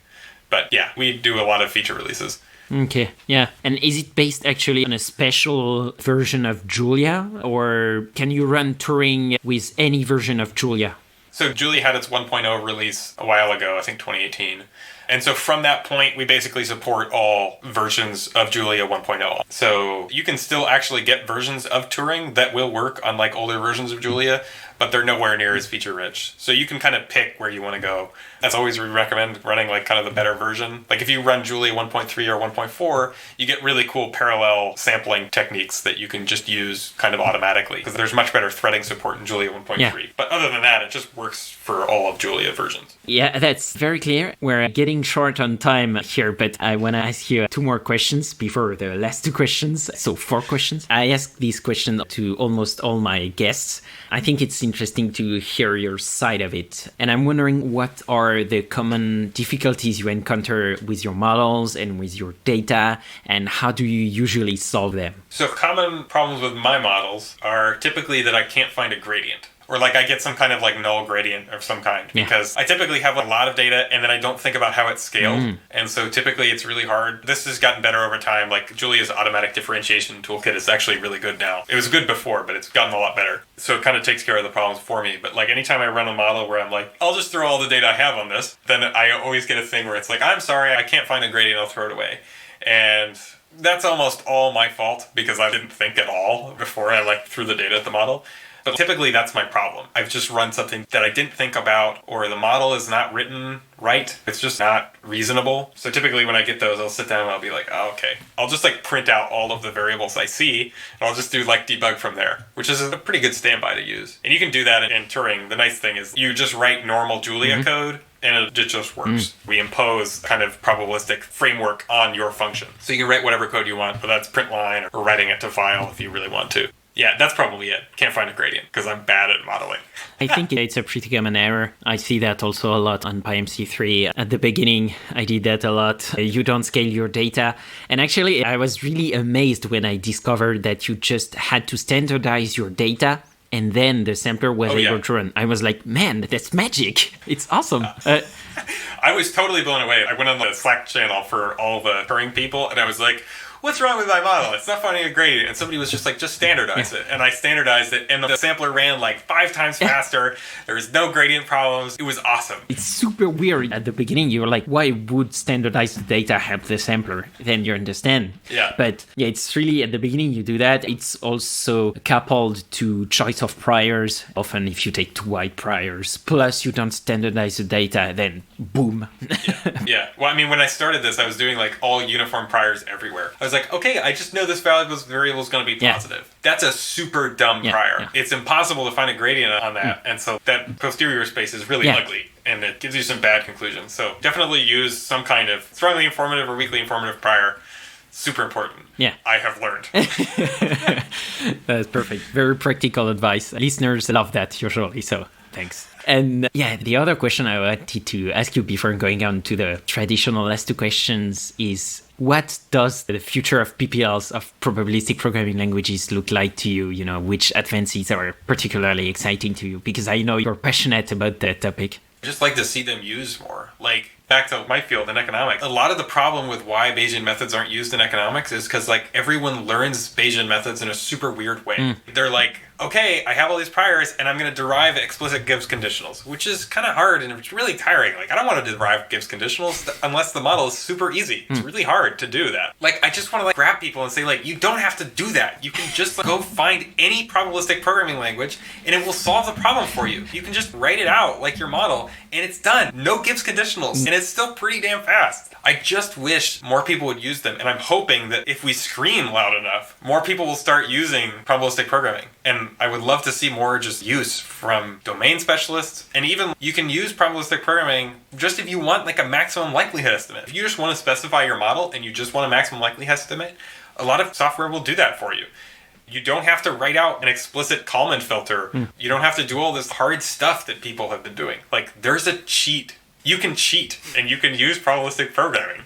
But yeah, we do a lot of feature releases. Okay, yeah. And is it based actually on a special version of Julia? Or can you run Turing with any version of Julia? So Julia had its 1.0 release a while ago, I think 2018. And so from that point, we basically support all versions of Julia 1.0. So you can still actually get versions of Turing that will work on like older versions of Julia, but they're nowhere near as feature rich. So you can kind of pick where you want to go. As always, we recommend running like kind of the better version. Like if you run Julia 1.3 or 1.4, you get really cool parallel sampling techniques that you can just use kind of automatically because there's much better threading support in Julia 1.3. Yeah. But other than that, it just works for all of Julia versions. Yeah, that's very clear. We're getting short on time here, but I want to ask you 2 more questions before the last 2 questions. So 4 questions. I ask these questions to almost all my guests. I think it's interesting to hear your side of it. And I'm wondering, what are the common difficulties you encounter with your models and with your data, and how do you usually solve them? So common problems with my models are typically that I can't find a gradient. Or like I get some kind of like null gradient of some kind because I typically have a lot of data and then I don't think about how it's scaled. And so typically it's really hard. This has gotten better over time. Like Julia's automatic differentiation toolkit is actually really good now. It was good before, but it's gotten a lot better. So it kind of takes care of the problems for me. But like anytime I run a model where I'm like, I'll just throw all the data I have on this, then I always get a thing where it's like, I'm sorry, I can't find a gradient, I'll throw it away. And that's almost all my fault because I didn't think at all before I like threw the data at the model. But typically that's my problem. I've just run something that I didn't think about, or the model is not written right. It's just not reasonable. So typically when I get those, I'll sit down and I'll be like, oh, okay. I'll just like print out all of the variables I see, and I'll just do like debug from there, which is a pretty good standby to use. And you can do that in Turing. The nice thing is you just write normal Julia code, and it just works. We impose kind of probabilistic framework on your function. So you can write whatever code you want, but that's print line or writing it to file if you really want to. Yeah, that's probably it. Can't find a gradient because I'm bad at modeling. I think it's a pretty common error. I see that also a lot on PyMC3. At the beginning, I did that a lot. You don't scale your data. And actually, I was really amazed when I discovered that you just had to standardize your data and then the sampler was able yeah. to run. I was like, man, that's magic. It's awesome. I was totally blown away. I went on the Slack channel for all the Turing people, and I was like, what's wrong with my model? It's not finding a gradient. And somebody was just like, just standardize it. And I standardized it, and the sampler ran like 5 times faster. There was no gradient problems. It was awesome. It's super weird. At the beginning, you were like, why would standardized data help the sampler? Then you understand. Yeah. But yeah, it's really at the beginning you do that. It's also coupled to choice of priors. Often if you take 2 wide priors, plus you don't standardize the data, then boom. Yeah. Well, I mean, when I started this, I was doing like all uniform priors everywhere. I was like, okay, I just know this variable is going to be positive. That's a super dumb prior. Yeah. It's impossible to find a gradient on that. And so that posterior space is really ugly, and it gives you some bad conclusions. So definitely use some kind of strongly informative or weakly informative prior. Super important. Yeah. I have learned. That's perfect. Very practical advice. Listeners love that usually, so thanks. And yeah, the other question I wanted to ask you before going on to the traditional last 2 questions is, what does the future of PPLs, of probabilistic programming languages, look like to you? You know, which advances are particularly exciting to you? Because I know you're passionate about that topic. I just like to see them used more. Like, back to my field in economics, a lot of the problem with why Bayesian methods aren't used in economics is because like everyone learns Bayesian methods in a super weird way. They're like, okay, I have all these priors and I'm going to derive explicit Gibbs conditionals, which is kind of hard and it's really tiring. Like, I don't want to derive Gibbs conditionals unless the model is super easy. It's really hard to do that. Like, I just want to like grab people and say like, you don't have to do that. You can just like, go find any probabilistic programming language and it will solve the problem for you. You can just write it out like your model and it's done. No Gibbs conditionals. And it's still pretty damn fast. I just wish more people would use them. And I'm hoping that if we scream loud enough, more people will start using probabilistic programming. And I would love to see more just use from domain specialists. And even you can use probabilistic programming just if you want like a maximum likelihood estimate. If you just want to specify your model and you just want a maximum likelihood estimate, a lot of software will do that for you. You don't have to write out an explicit Kalman filter. You don't have to do all this hard stuff that people have been doing. Like, there's a cheat. You can cheat and you can use probabilistic programming.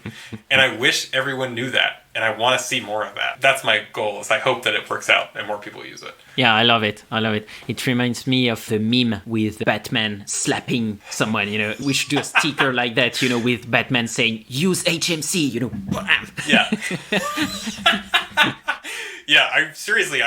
And I wish everyone knew that. And I want to see more of that. That's my goal, is I hope that it works out and more people use it. Yeah, I love it. I love it. It reminds me of the meme with Batman slapping someone, you know. We should do a sticker like that, you know, with Batman saying, use HMC, you know, bam. Yeah. Yeah, I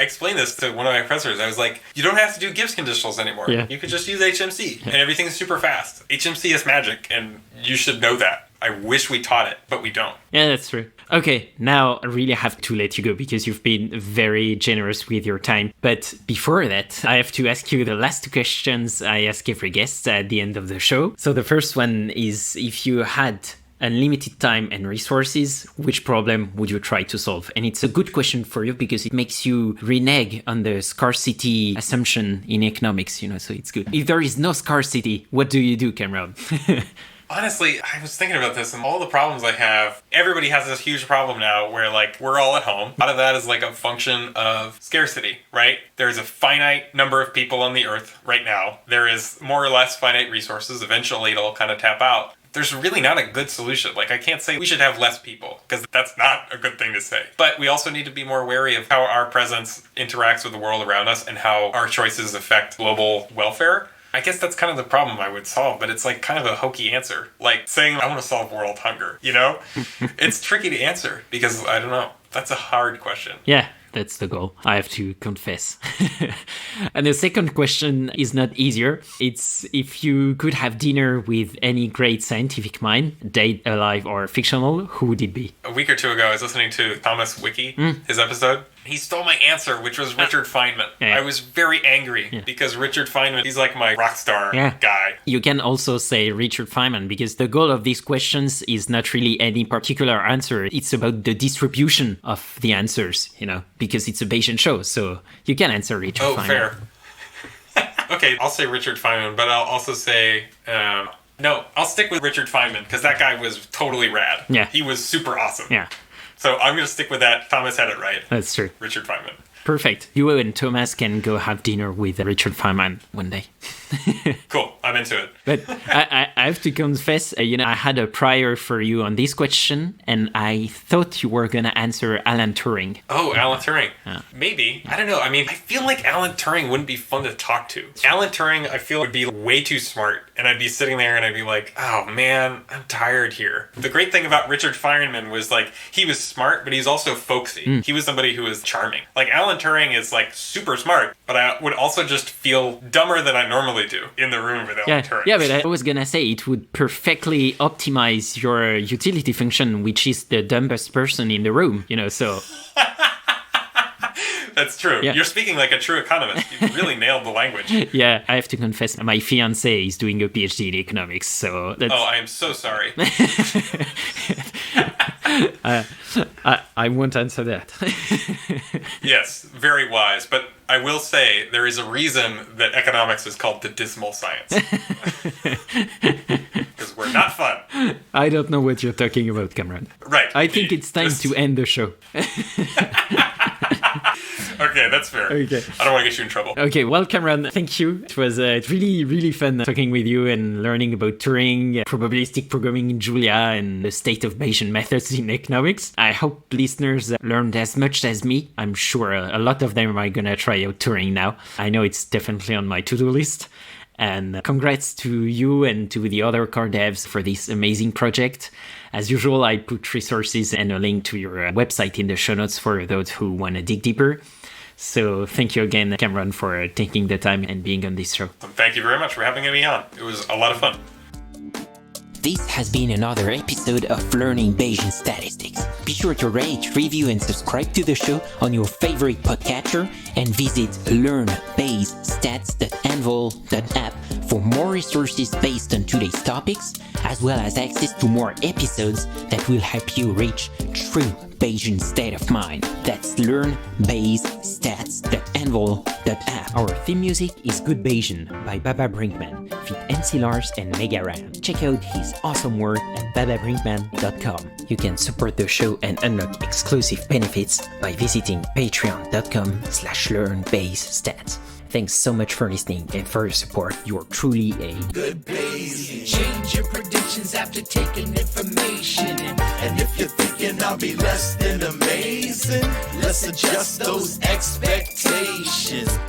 explained this to one of my professors. I was like, you don't have to do Gibbs conditionals anymore. Yeah. You could just use HMC and everything's super fast. HMC is magic and you should know that. I wish we taught it, but we don't. Yeah, that's true. Okay, now I really have to let you go because you've been very generous with your time. But before that, I have to ask you the last 2 questions I ask every guest at the end of the show. So the first one is, if you had unlimited time and resources, which problem would you try to solve? And it's a good question for you because it makes you renege on the scarcity assumption in economics, you know, so it's good. If there is no scarcity, what do you do, Cameron? Honestly, I was thinking about this and all the problems I have. Everybody has this huge problem now where like we're all at home. A lot of that is like a function of scarcity, right? There's a finite number of people on the earth right now. There is more or less finite resources. Eventually it'll kind of tap out. There's really not a good solution. Like, I can't say we should have less people because that's not a good thing to say. But we also need to be more wary of how our presence interacts with the world around us and how our choices affect global welfare. I guess that's kind of the problem I would solve, but it's like kind of a hokey answer. Like saying, I want to solve world hunger, you know? It's tricky to answer because, I don't know, that's a hard question. Yeah, that's the goal, I have to confess. And the second question is not easier. It's, if you could have dinner with any great scientific mind, dead, alive, or fictional, who would it be? A week or 2 ago, I was listening to Thomas Wiki, his episode. He stole my answer, which was Richard Feynman. Yeah. I was very angry because Richard Feynman, he's like my rock star guy. You can also say Richard Feynman because the goal of these questions is not really any particular answer. It's about the distribution of the answers, you know, because it's a Bayesian show. So you can answer Richard Feynman. Oh, fair. Okay, I'll say Richard Feynman, but I'll also say... no, I'll stick with Richard Feynman because that guy was totally rad. Yeah. He was super awesome. Yeah. So I'm going to stick with that. Thomas had it right. That's true. Richard Feynman. Perfect. You and Thomas can go have dinner with Richard Feynman one day. Cool. I'm into it. But I have to confess, I had a prior for you on this question, and I thought you were going to answer Alan Turing. Oh, Alan Turing. Maybe. I don't know. I mean, I feel like Alan Turing wouldn't be fun to talk to. Alan Turing, I feel, would be way too smart. And I'd be sitting there and I'd be like, oh man, I'm tired here. The great thing about Richard Feynman was like, he was smart, but he's also folksy. He was somebody who was charming. Like Alan Turing is like super smart, but I would also just feel dumber than I normally do in the room with Alan Turing. Yeah, but I was going to say it would perfectly optimize your utility function, which is the dumbest person in the room, so... That's true. Yeah. You're speaking like a true economist. You really nailed the language. Yeah, I have to confess, my fiancé is doing a PhD in economics, so that's... Oh, I am so sorry. I won't answer that. Yes, very wise. But I will say there is a reason that economics is called the dismal science. Because we're not fun. I don't know what you're talking about, Cameron. Right. I think it's time to end the show. Okay, that's fair. Okay. I don't want to get you in trouble. Okay, well, Cameron, thank you. It was really, really fun talking with you and learning about Turing, probabilistic programming in Julia, and the state of Bayesian methods in economics. I hope listeners learned as much as me. I'm sure a lot of them are going to try out Turing now. I know it's definitely on my to-do list. And congrats to you and to the other car devs for this amazing project. As usual, I put resources and a link to your website in the show notes for those who want to dig deeper. So thank you again, Cameron, for taking the time and being on this show. Thank you very much for having me on. It was a lot of fun. This has been another episode of Learning Bayesian Statistics. Be sure to rate, review, and subscribe to the show on your favorite podcatcher, and visit learnbayesstats.anvil.app for more resources based on today's topics, as well as access to more episodes that will help you reach true Bayesian state of mind. That's learnbayesstats.anvil.app. Our theme music is Good Bayesian by Baba Brinkman, feat. MC Lars and Mega Ram. Check out his awesome work at bababrinkman.com. You can support the show and unlock exclusive benefits by visiting patreon.com/learnbayesstats. Thanks so much for listening and for your support. You're truly a good Bayesian. Change your predictions after taking information. And if you're thinking I'll be less than amazing, let's adjust those expectations.